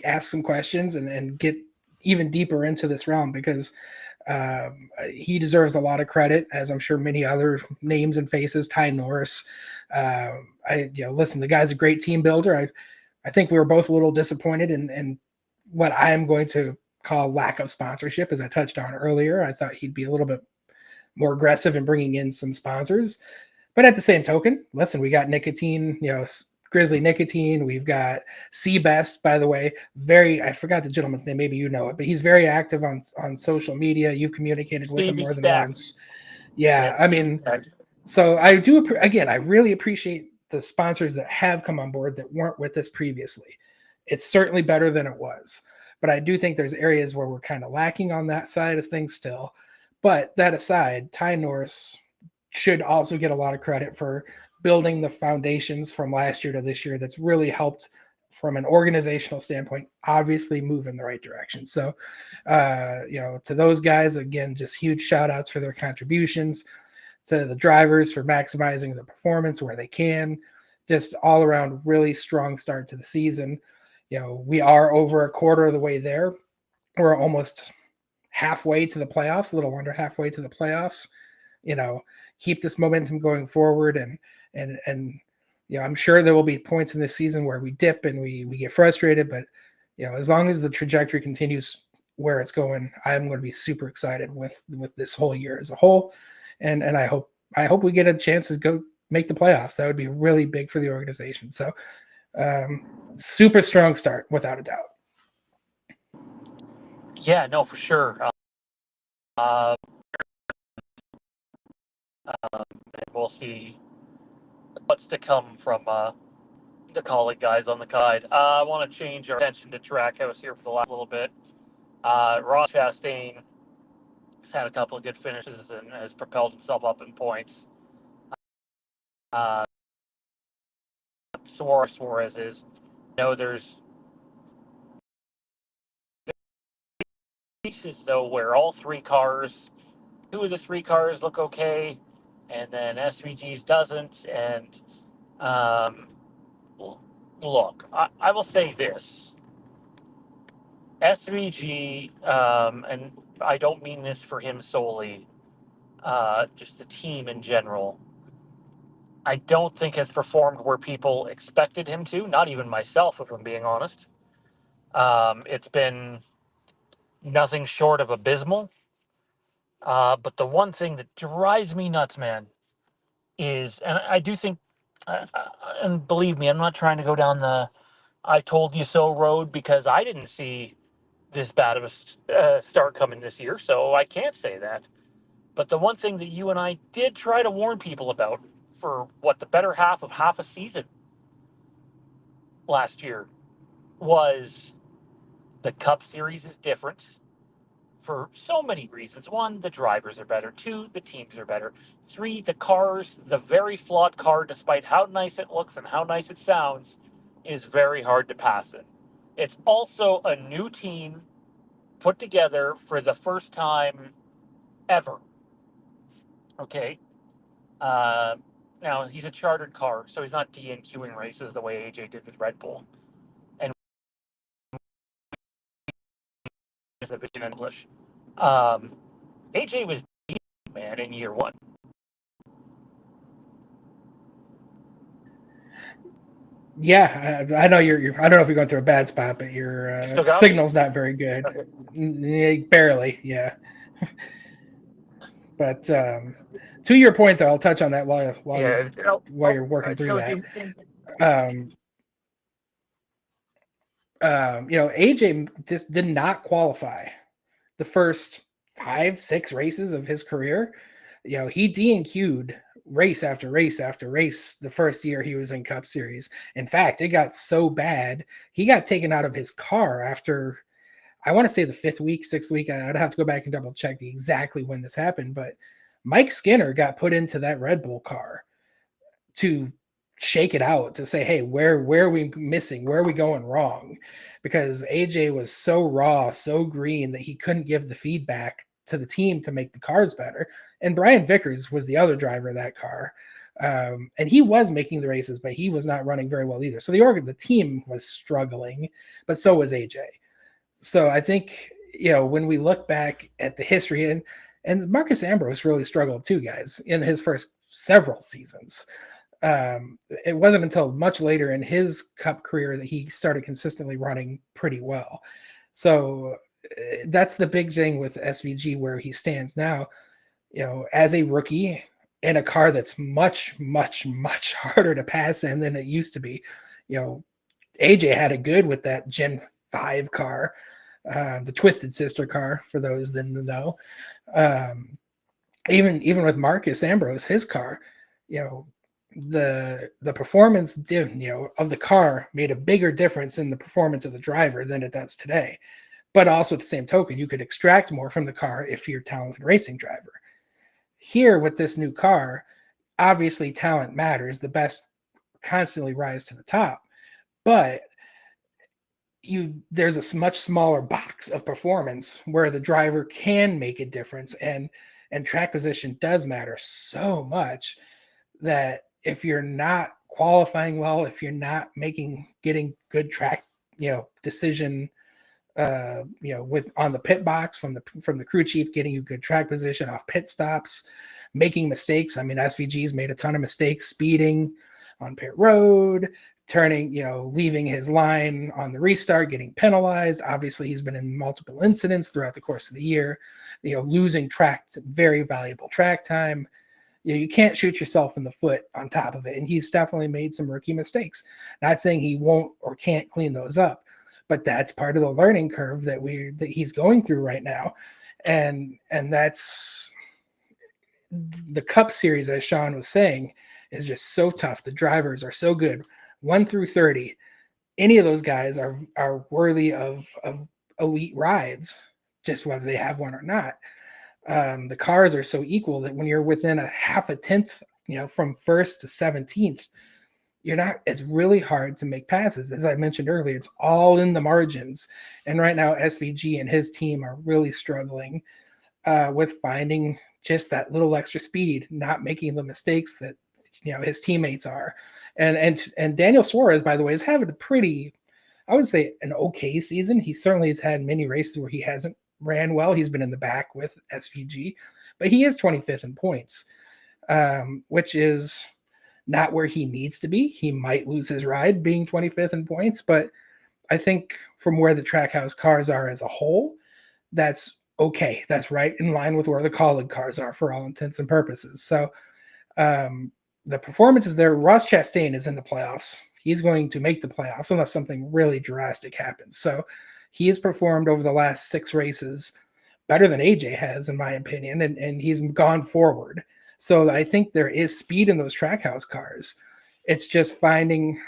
ask some questions and get even deeper into this realm, because he deserves a lot of credit, as I'm sure many other names and faces. Ty Norris, listen, the guy's a great team builder. I think we were both a little disappointed in what I am going to call lack of sponsorship, as I touched on earlier. I thought he'd be a little bit more aggressive in bringing in some sponsors. But at the same token, listen, we got nicotine, Grizzly Nicotine. We've got Seabest, by the way. I forgot the gentleman's name. Maybe you know it, but he's very active on social media. You've communicated with him Stevie more than Staff. once. Yeah, I mean, Staff. so I do, again, I really appreciate the sponsors that have come on board that weren't with us previously. It's certainly better than it was. But I do think there's areas where we're kind of lacking on that side of things still. But that aside, Ty Norris should also get a lot of credit for building the foundations from last year to this year that's really helped from an organizational standpoint, obviously move in the right direction. So, to those guys, again, just huge shout outs for their contributions, to the drivers for maximizing the performance where they can, just all around really strong start to the season. We are over a quarter of the way there. We're almost halfway to the playoffs, a little under halfway to the playoffs. Keep this momentum going forward, and I'm sure there will be points in this season where we dip and we get frustrated, but as long as the trajectory continues where it's going, I'm going to be super excited with this whole year as a whole, and I hope we get a chance to go make the playoffs. That would be really big for the organization. So super strong start without a doubt. Yeah, no, for sure. we'll see what's to come from the Kaulig guys on the side. I want to change our attention to Trackhouse here for the last little bit. Ross Chastain has had a couple of good finishes and has propelled himself up in points. Uh, Suarez is. There's pieces though where all two of the three cars look okay, and then SVG's doesn't. And look, I will say this: SVG, and I don't mean this for him solely, just the team in general. I don't think has performed where people expected him to. Not even myself, if I'm being honest. It's been nothing short of abysmal. But the one thing that drives me nuts, man, is, and I do think, and believe me, I'm not trying to go down the "I told you so" road, because I didn't see this bad of a start coming this year, so I can't say that. But the one thing that you and I did try to warn people about for the better half of half a season last year was the Cup Series is different for so many reasons. One, the drivers are better. Two, the teams are better. Three, the very flawed car, despite how nice it looks and how nice it sounds, is very hard to pass it. It's also a new team put together for the first time ever. Okay. Now, he's a chartered car, so he's not DNQing races the way AJ did with Red Bull. And is a bit in English. AJ was man in year one. Yeah, I know you're. I don't know if you're going through a bad spot, but your signal's not very good. Okay. Barely, yeah. But to your point, though, I'll touch on that while you're working through that. AJ just did not qualify the first 5-6 races of his career. He DNQ'd race after race after race the first year he was in Cup Series. In fact, it got so bad, he got taken out of his car after, I want to say, the 5th week, 6th week. I'd have to go back and double check exactly when this happened, but Mike Skinner got put into that Red Bull car to shake it out, to say, hey, where are we missing? Where are we going wrong? Because AJ was so raw, so green that he couldn't give the feedback to the team to make the cars better. And Brian Vickers was the other driver of that car. And he was making the races, but he was not running very well either. So the team was struggling, but so was AJ. So I think, when we look back at the history, and Marcus Ambrose really struggled too, guys, in his first several seasons. It wasn't until much later in his Cup career that he started consistently running pretty well. So that's the big thing with SVG where he stands now, as a rookie in a car that's much, much, much harder to pass in than it used to be. AJ had it good with that Gen 5 car, the Twisted Sister car, for those that know. Even with Marcus Ambrose, his car, the performance of the car made a bigger difference in the performance of the driver than it does today. But also at the same token, you could extract more from the car if you're a talented racing driver. Here with this new car, obviously talent matters. The best constantly rise to the top, but there's a much smaller box of performance where the driver can make a difference, and track position does matter so much that if you're not qualifying well, if you're not getting good track, decision, with on the pit box from the crew chief, getting you good track position off pit stops, making mistakes. I mean, SVG's made a ton of mistakes, speeding on pit road, turning, leaving his line on the restart, getting penalized. Obviously, he's been in multiple incidents throughout the course of the year, losing very valuable track time. You can't shoot yourself in the foot on top of it. And he's definitely made some rookie mistakes. Not saying he won't or can't clean those up, but that's part of the learning curve that he's going through right now. And that's the Cup Series, as Sean was saying, is just so tough. The drivers are so good, 1 through 30. Any of those guys are worthy of elite rides, just whether they have one or not. The cars are so equal that when you're within a half a tenth, from first to 17th, you're not. It's really hard to make passes. As I mentioned earlier, it's all in the margins. And right now, SVG and his team are really struggling with finding just that little extra speed, not making the mistakes that his teammates are. And Daniel Suarez, by the way, is having a pretty, I would say, an okay season. He certainly has had many races where he hasn't ran well. He's been in the back with SVG, but he is 25th in points, which is not where he needs to be. He might lose his ride being 25th in points, but I think from where the Trackhouse cars are as a whole, that's okay. That's right in line with where the Kaulig cars are for all intents and purposes. So the performance is there. Ross Chastain is in the playoffs. He's going to make the playoffs unless something really drastic happens. So he has performed over the last 6 races better than AJ has, in my opinion, and he's gone forward. So I think there is speed in those Trackhouse cars. It's just finding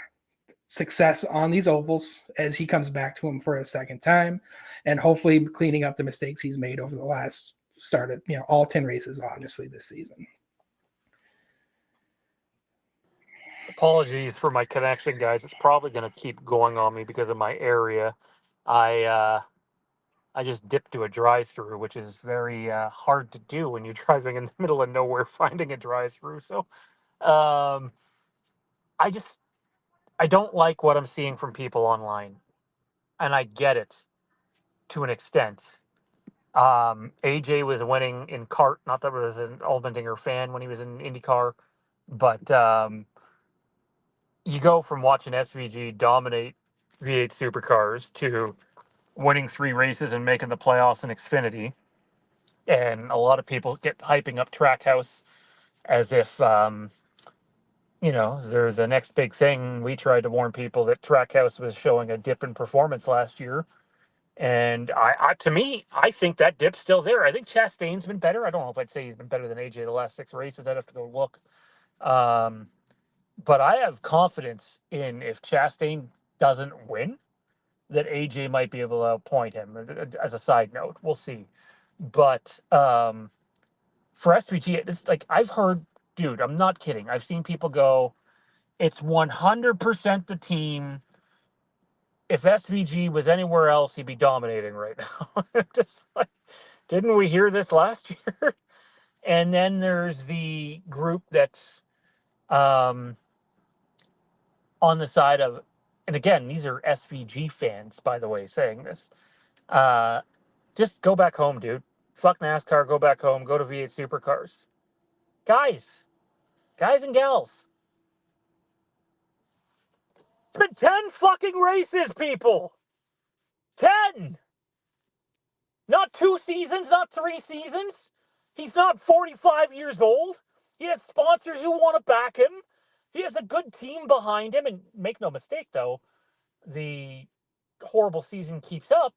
success on these ovals as he comes back to him for a second time, and hopefully cleaning up the mistakes he's made over the last started, all 10 races, honestly, this season. Apologies for my connection, guys. It's probably going to keep going on me because of my area. I I just dipped to a drive-through, which is very hard to do when you're driving in the middle of nowhere, finding a drive-through. So, um, I just I don't like what I'm seeing from people online, and I get it to an extent. AJ was winning in kart. Not that I was an Allmendinger fan when he was in IndyCar, but you go from watching SVG dominate V8 supercars to winning 3 races and making the playoffs in Xfinity. And a lot of people get hyping up Trackhouse as if, they're the next big thing. We tried to warn people that Trackhouse was showing a dip in performance last year. And to me, I think that dip's still there. I think Chastain's been better. I don't know if I'd say he's been better than AJ the last 6 races. I'd have to go look. Um, but I have confidence in if Chastain doesn't win, that AJ might be able to appoint him. As a side note, we'll see. But for SVG, it's like I've heard, dude, I'm not kidding. I've seen people go, it's 100% the team. If SVG was anywhere else, he'd be dominating right now. Just like, didn't we hear this last year? And then there's the group that's on the side of, and again, these are SVG fans, by the way, saying this. Uh, just go back home, dude. Fuck NASCAR, go back home, go to V8 supercars. Guys and gals. It's been 10 fucking races, people. 10. Not 2 seasons, not 3 seasons. He's not 45 years old. He has sponsors who want to back him. He has a good team behind him. And make no mistake, though, the horrible season keeps up.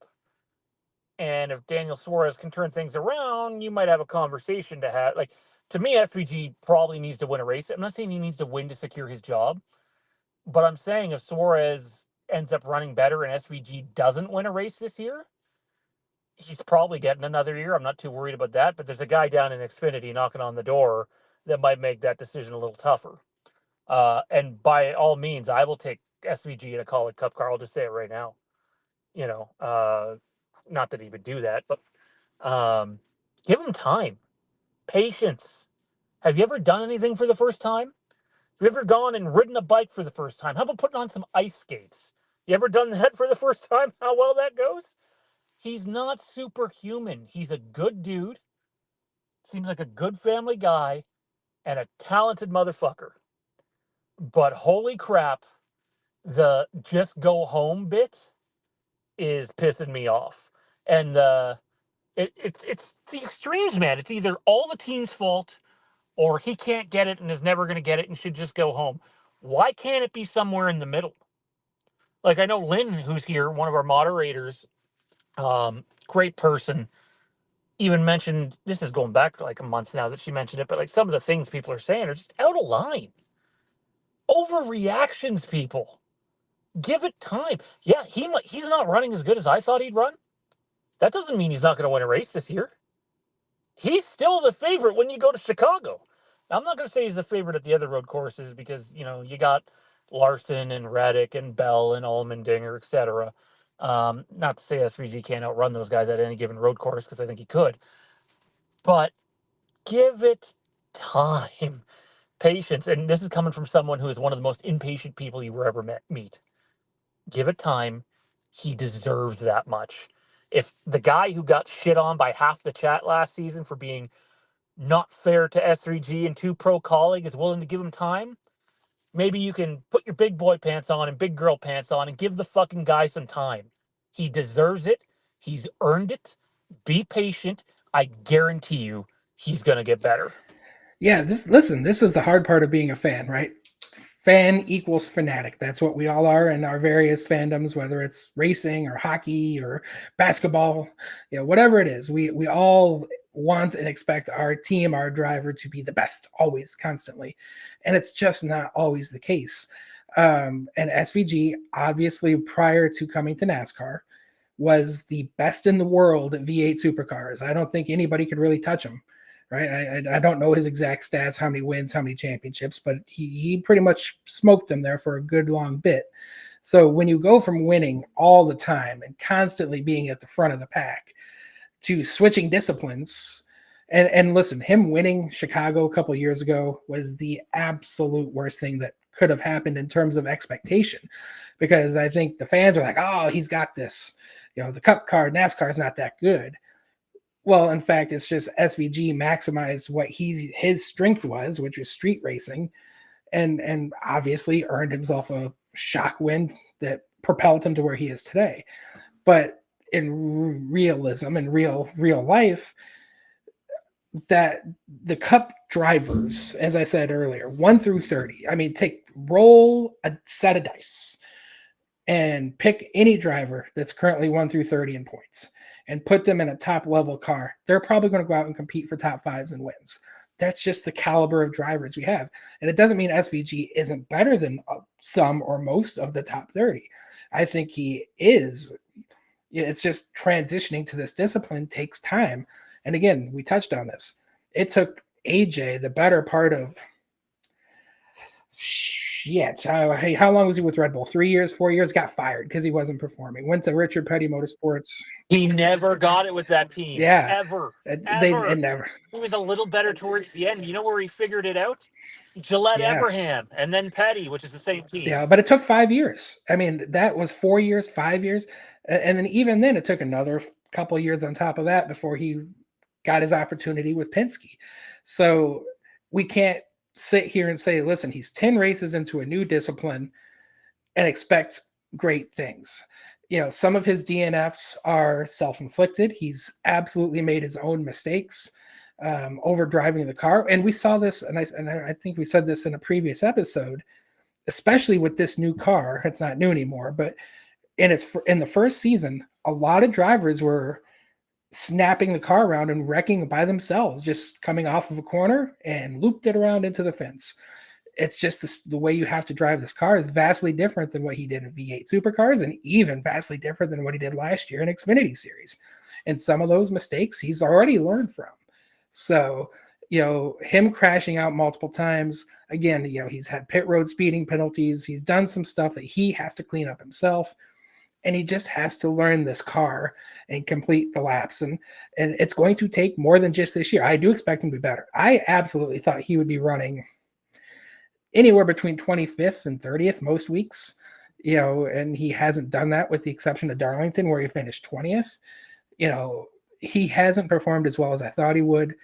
And if Daniel Suarez can turn things around, you might have a conversation to have. Like, to me, SVG probably needs to win a race. I'm not saying he needs to win to secure his job, but I'm saying if Suarez ends up running better and SVG doesn't win a race this year, he's probably getting another year. I'm not too worried about that, but there's a guy down in Xfinity knocking on the door that might make that decision a little tougher. And by all means, I will take SVG in a Kaulig Cup car. I'll just say it right now. Not that he would do that, but give him time, patience. Have you ever done anything for the first time? Have you ever gone and ridden a bike for the first time? How about putting on some ice skates? You ever done that for the first time? How well that goes? He's not superhuman. He's a good dude. Seems like a good family guy and a talented motherfucker. But holy crap, the just go home bit is pissing me off. And it's the extremes, man. It's either all the team's fault or he can't get it and is never going to get it and should just go home. Why can't it be somewhere in the middle? Like, I know Lynn, who's here, one of our moderators, great person. even mentioned, this is going back like a month now that she mentioned it, but like some of the things people are saying are just out of line. Overreactions, people. Give it time. Yeah, he's not running as good as I thought he'd run. That doesn't mean he's not going to win a race this year. He's still the favorite when you go to Chicago. Now, I'm not going to say he's the favorite at the other road courses because, you got Larson and Reddick and Bell and Allmendinger, etc. Not to say SVG can't outrun those guys at any given road course because I think he could. But give it time, patience. And this is coming from someone who is one of the most impatient people you will ever meet. Give it time. He deserves that much. If the guy who got shit on by half the chat last season for being not fair to S3G and two pro Kaulig is willing to give him time, maybe you can put your big boy pants on and big girl pants on and give the fucking guy some time. He deserves it. He's earned it. Be patient. I guarantee you he's going to get better. Yeah, this is the hard part of being a fan, right? Fan equals fanatic. That's what we all are in our various fandoms, whether it's racing or hockey or basketball, whatever it is. We all want and expect our team, our driver to be the best always, constantly. And it's just not always the case. And SVG, obviously, prior to coming to NASCAR, was the best in the world at V8 supercars. I don't think anybody could really touch him. Right. I don't know his exact stats, how many wins, how many championships, but he pretty much smoked them there for a good long bit. So when you go from winning all the time and constantly being at the front of the pack to switching disciplines, and listen, him winning Chicago a couple years ago was the absolute worst thing that could have happened in terms of expectation, because I think the fans were like, oh, he's got this. The Cup car, NASCAR is not that good. Well, in fact, it's just SVG maximized what his strength was, which was street racing, and obviously earned himself a shock win that propelled him to where he is today. But in realism and real life, that the Cup drivers, as I said earlier, 1 through 30. I mean, roll a set of dice and pick any driver that's currently 1 through 30 in points and put them in a top level car. They're probably going to go out and compete for top fives and wins. That's just the caliber of drivers we have. And it doesn't mean SVG isn't better than some or most of the top 30. I think he is. It's just transitioning to this discipline takes time. And again, we touched on this. It took AJ the better part of how long was he with Red Bull? 3 years, 4 years? Got fired because he wasn't performing. Went to Richard Petty Motorsports. He never got it with that team. Yeah. Ever. They never. He was a little better towards the end. You know where he figured it out? Gillette Abraham and then Petty, which is the same team. Yeah, but it took 5 years. I mean, that was 4 years, 5 years. And then even then, it took another couple of years on top of that before he got his opportunity with Penske. So we can't sit here and say, listen, he's 10 races into a new discipline and expect great things. Some of his DNFs are self-inflicted. He's absolutely made his own mistakes, over driving the car. And we saw this, and I think we said this in a previous episode, especially with this new car. It's not new anymore, but in the first season, a lot of drivers were snapping the car around and wrecking by themselves, just coming off of a corner and looped it around into the fence. It's just the way you have to drive this car is vastly different than what he did in V8 supercars, and even vastly different than what he did last year in Xfinity Series. And some of those mistakes he's already learned from. So, him crashing out multiple times, again, he's had pit road speeding penalties. He's done some stuff that he has to clean up himself. And he just has to learn this car and complete the laps. And it's going to take more than just this year. I do expect him to be better. I absolutely thought he would be running anywhere between 25th and 30th most weeks, and he hasn't done that with the exception of Darlington, where he finished 20th. He hasn't performed as well as I thought he would.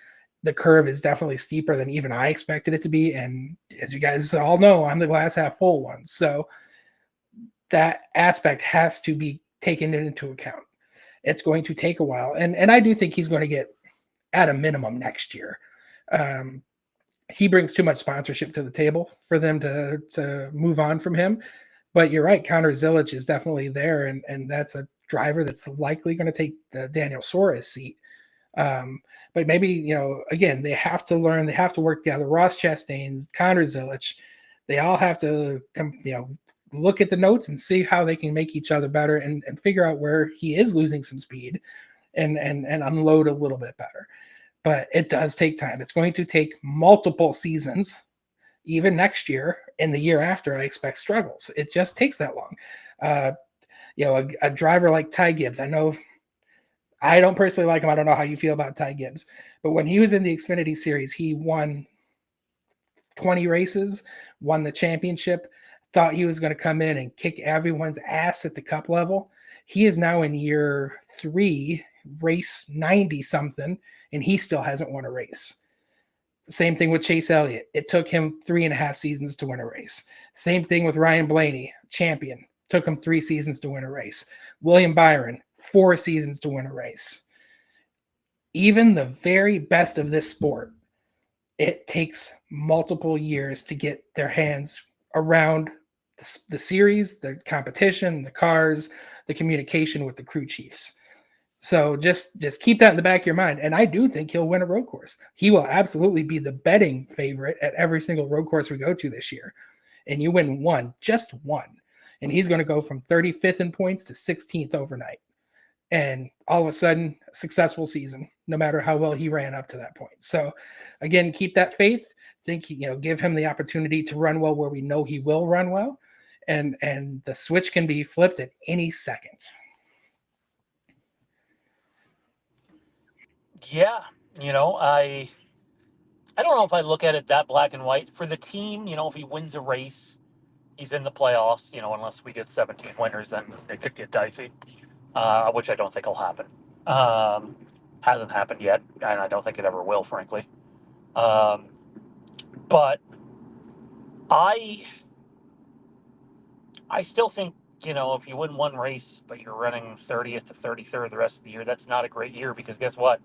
The curve is definitely steeper than even I expected it to be. And as you guys all know, I'm the glass half full one. So that aspect has to be taken into account. It's going to take a while. And I do think he's going to get at a minimum next year. He brings too much sponsorship to the table for them to move on from him. But you're right, Connor Zilic is definitely there, and that's a driver that's likely going to take the Daniel Suarez seat But maybe, again, they have to learn, they have to work together. Ross Chastain's, Connor Zilich, they all have to look at the notes and see how they can make each other better and figure out where he is losing some speed and unload a little bit better. But it does take time. It's going to take multiple seasons. Even next year and the year after, I expect struggles. It just takes that long. A driver like Ty Gibbs, I know I don't personally like him. I don't know how you feel about Ty Gibbs, but when he was in the Xfinity Series, he won 20 races, won the championship, thought he was going to come in and kick everyone's ass at the Cup level. He is now in year 3, race 90 something, and he still hasn't won a race. Same thing with Chase Elliott. It took him 3.5 seasons to win a race. Same thing with Ryan Blaney, champion. Took him 3 seasons to win a race. William Byron, 4 seasons to win a race. Even the very best of this sport, it takes multiple years to get their hands around the series, the competition, the cars, the communication with the crew chiefs. So just keep that in the back of your mind. And I do think he'll win a road course. He will absolutely be the betting favorite at every single road course we go to this year. And you win one, just one. And he's going to go from 35th in points to 16th overnight. And all of a sudden, a successful season, no matter how well he ran up to that point. So again, keep that faith. Give him the opportunity to run well where we know he will run well. And the switch can be flipped at any second. Yeah, I don't know if I look at it that black and white. For the team, if he wins a race, he's in the playoffs. Unless we get 17 winners, then it could get dicey, which I don't think will happen. Hasn't happened yet, and I don't think it ever will, frankly. But I still think, if you win one race, but you're running 30th to 33rd the rest of the year, that's not a great year because guess what?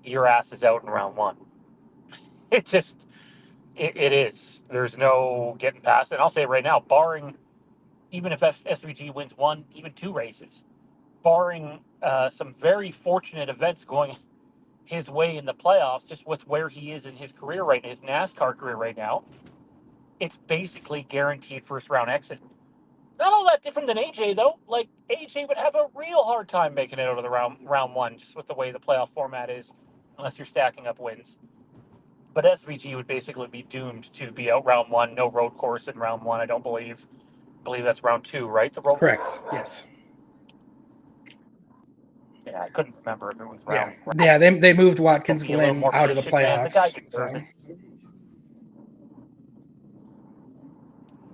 Your ass is out in round 1. It just, it is. There's no getting past it. And I'll say right now, barring, even if SVG wins 1, even 2 races, barring some very fortunate events going his way in the playoffs, just with where he is in his career right now, his NASCAR career right now, it's basically guaranteed first round exit. Not all that different than AJ though. Like AJ would have a real hard time making it out of the round 1, just with the way the playoff format is, unless you're stacking up wins. But SVG would basically be doomed to be out round 1, no road course in round 1. I don't believe that's round 2, right? The road. Correct. Yes. Yeah, I couldn't remember if it was round. Yeah. They moved Watkins Glen out of the playoffs. The guy deserves it.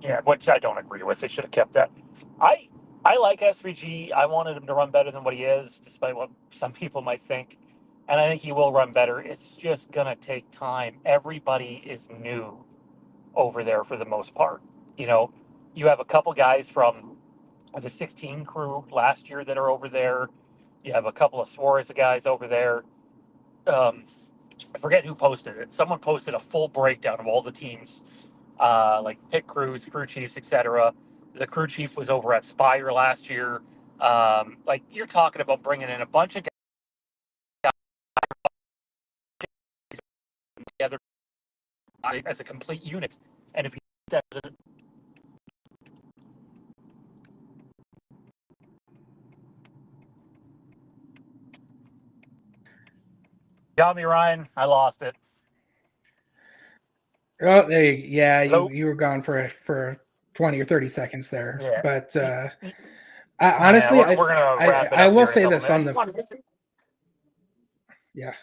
Yeah, which I don't agree with. They should have kept that. I like SVG. I wanted him to run better than what he is, despite what some people might think. And I think he will run better. It's just going to take time. Everybody is new over there for the most part. You have a couple guys from the 16 crew last year that are over there. You have a couple of Suarez guys over there. I forget who posted it. Someone posted a full breakdown of all the teams, like pit crews, crew chiefs, etc. The crew chief was over at Spire last year. Like you're talking about bringing in a bunch of guys together as a complete unit, and if he doesn't. Got me, Ryan. I lost it. Oh, you were gone for 20 or 30 seconds there. Yeah. But honestly, we're gonna wrap it up. I will say this on yeah.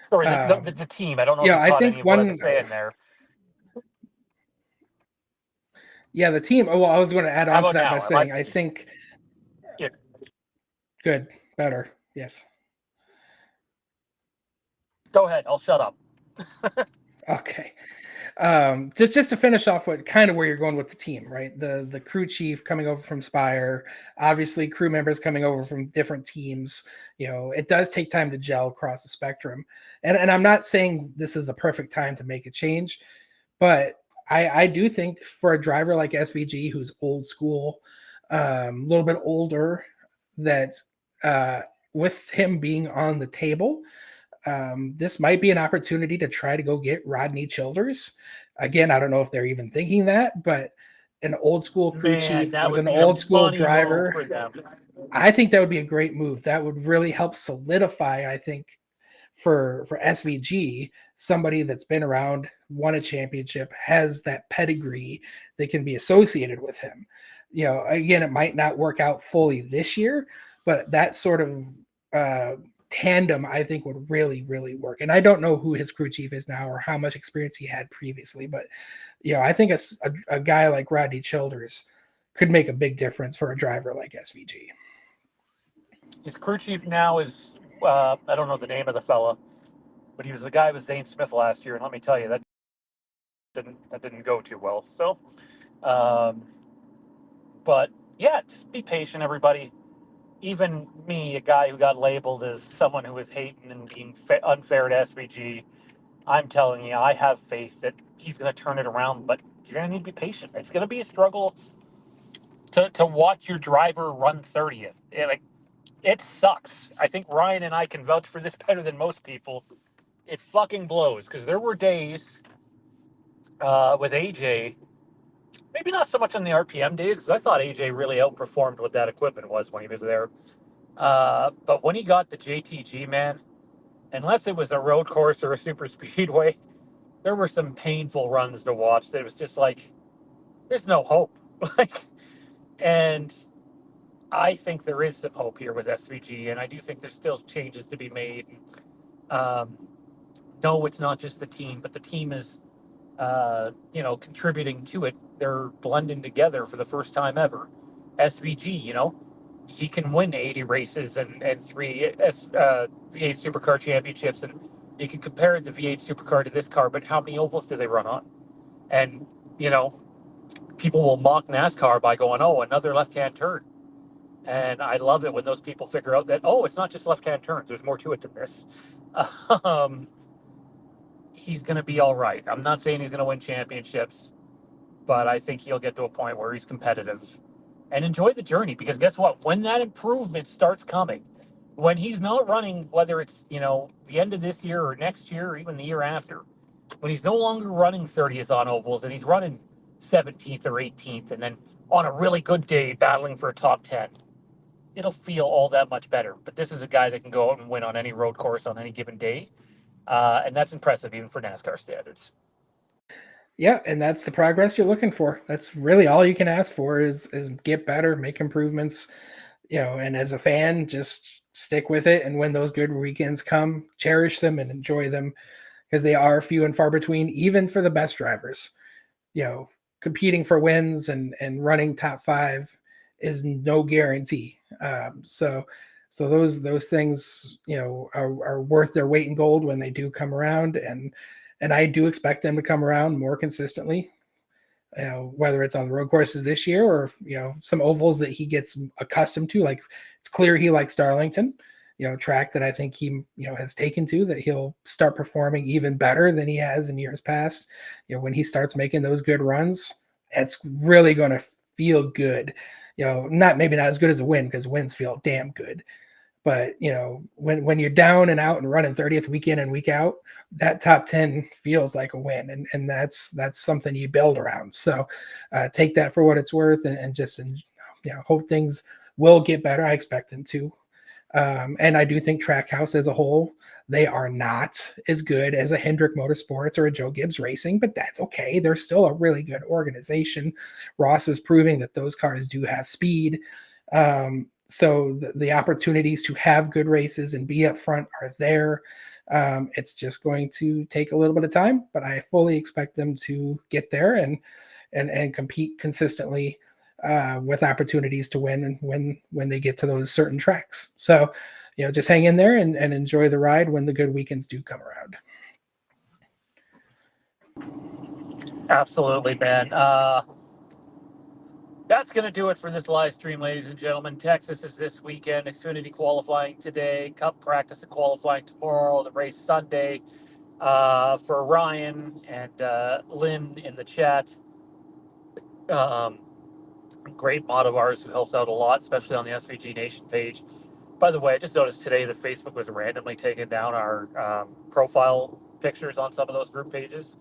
Sorry, the team. I don't know if you caught any of what I was saying there. Yeah, the team. Well, I was going to add on to that by saying I think. Yeah. Good, better, yes. Go ahead. I'll shut up. Okay. Just to finish off what kind of where you're going with the team, right? The crew chief coming over from Spire, obviously crew members coming over from different teams. It does take time to gel across the spectrum. And I'm not saying this is a perfect time to make a change, but I do think for a driver like SVG, who's old school, a little bit older, that with him being on the table, this might be an opportunity to try to go get Rodney Childers. Again, I don't know if they're even thinking that, but an old school crew Man, chief that with would an be a old school money move driver, for them. I think that would be a great move. That would really help solidify, I think, for SVG, somebody that's been around, won a championship, has that pedigree that can be associated with him. Again, it might not work out fully this year, but that sort of uh, tandem, I think, would really, really work. And I don't know who his crew chief is now or how much experience he had previously, but I think a guy like Rodney Childers could make a big difference for a driver like SVG. His crew chief now is, I don't know the name of the fella, but he was the guy with Zane Smith last year, and let me tell you, that didn't go too well. So, um, but yeah, just be patient, everybody. Even me, a guy who got labeled as someone who was hating and being unfair to SVG, I'm telling you, I have faith that he's going to turn it around. But you're going to need to be patient. It's going to be a struggle to watch your driver run 30th. It sucks. I think Ryan and I can vouch for this better than most people. It fucking blows because there were days with AJ, maybe not so much on the RPM days, because I thought AJ really outperformed what that equipment was when he was there. But when he got the JTG, man, unless it was a road course or a super speedway, there were some painful runs to watch. That it was just like, there's no hope. like, and I think there is some hope here with SVG, and I do think there's still changes to be made. Um, no, it's not just the team, but the team is, contributing to it. They're blending together for the first time ever. SVG, he can win 80 races and three V8 Supercar championships, and you can compare the V8 Supercar to this car, but how many ovals do they run on? And you know, people will mock NASCAR by going, "Oh, another left-hand turn." And I love it when those people figure out that, oh, it's not just left-hand turns. There's more to it than this. Um, he's going to be all right. I'm not saying he's going to win championships, but I think he'll get to a point where he's competitive and enjoy the journey. Because guess what? When that improvement starts coming, when he's not running, whether it's, the end of this year or next year or even the year after, when he's no longer running 30th on ovals and he's running 17th or 18th, and then on a really good day battling for a top 10, it'll feel all that much better. But this is a guy that can go out and win on any road course on any given day. And that's impressive even for NASCAR standards. Yeah, and that's the progress you're looking for. That's really all you can ask for is get better, make improvements, and as a fan, just stick with it. And when those good weekends come, cherish them and enjoy them because they are few and far between, even for the best drivers. Competing for wins and running top five is no guarantee. So those things, are worth their weight in gold when they do come around, and I do expect them to come around more consistently. Whether it's on the road courses this year or some ovals that he gets accustomed to. Like it's clear he likes Darlington, track that I think he has taken to, that he'll start performing even better than he has in years past. When he starts making those good runs, it's really going to feel good. Maybe not as good as a win because wins feel damn good, but when you're down and out and running 30th week in and week out, that top 10 feels like a win, and that's something you build around. So take that for what it's worth, and just hope things will get better. I expect them to. And I do think Trackhouse as a whole, they are not as good as a Hendrick Motorsports or a Joe Gibbs Racing, but that's okay. They're still a really good organization. Ross is proving that those cars do have speed. So the opportunities to have good races and be up front are there. It's just going to take a little bit of time, but I fully expect them to get there and compete consistently with opportunities to win when they get to those certain tracks. So, just hang in there and enjoy the ride when the good weekends do come around. Absolutely, man. That's going to do it for this live stream, ladies and gentlemen. Texas is this weekend. Xfinity qualifying today. Cup practice and qualifying tomorrow. The race Sunday. For Ryan and Lynn in the chat. Um, Great mod of ours who helps out a lot, especially on the SVG Nation page. By the way, I just noticed today that Facebook was randomly taking down our profile pictures on some of those group pages.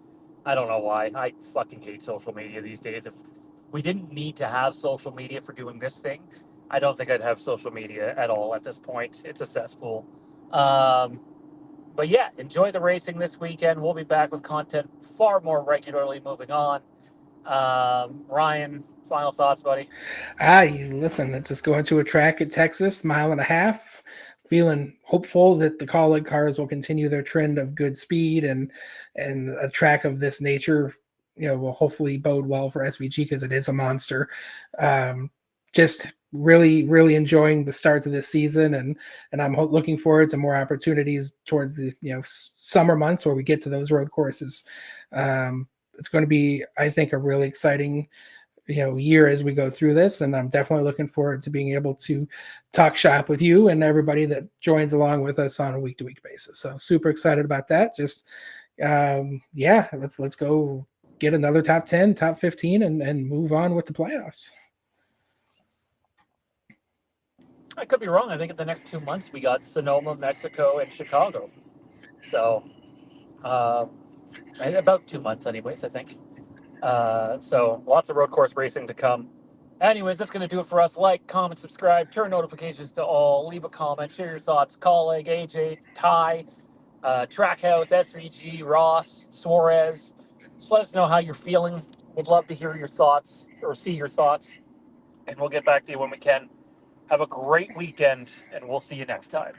I don't know why. I fucking hate social media these days. If we didn't need to have social media for doing this thing, I don't think I'd have social media at all at this point. It's a cesspool. Um, but yeah, enjoy the racing this weekend. We'll be back with content far more regularly moving on. Ryan, final thoughts, buddy? Listen, let's just go into a track at Texas, mile and a half. Feeling hopeful that the Kaulig cars will continue their trend of good speed, and a track of this nature, will hopefully bode well for SVG because it is a monster. Just really, really enjoying the start to this season, and I'm looking forward to more opportunities towards the summer months where we get to those road courses. It's going to be, I think, a really exciting year as we go through this, and I'm definitely looking forward to being able to talk shop with you and everybody that joins along with us on a week-to-week basis. So super excited about that. Just yeah, let's go get another top 10, top 15, and move on with the playoffs. I could be wrong. I think in the next 2 months we got Sonoma, Mexico, and Chicago. So uh, about 2 months, anyways. I think. So lots of road course racing to come. Anyways, that's going to do it for us. Like, comment, subscribe, turn notifications to all, leave a comment, share your thoughts. Colleague, AJ, Ty, Trackhouse, SVG, Ross, Suarez. Just let us know how you're feeling. Would love to hear your thoughts or see your thoughts, and we'll get back to you when we can. Have a great weekend, and we'll see you next time.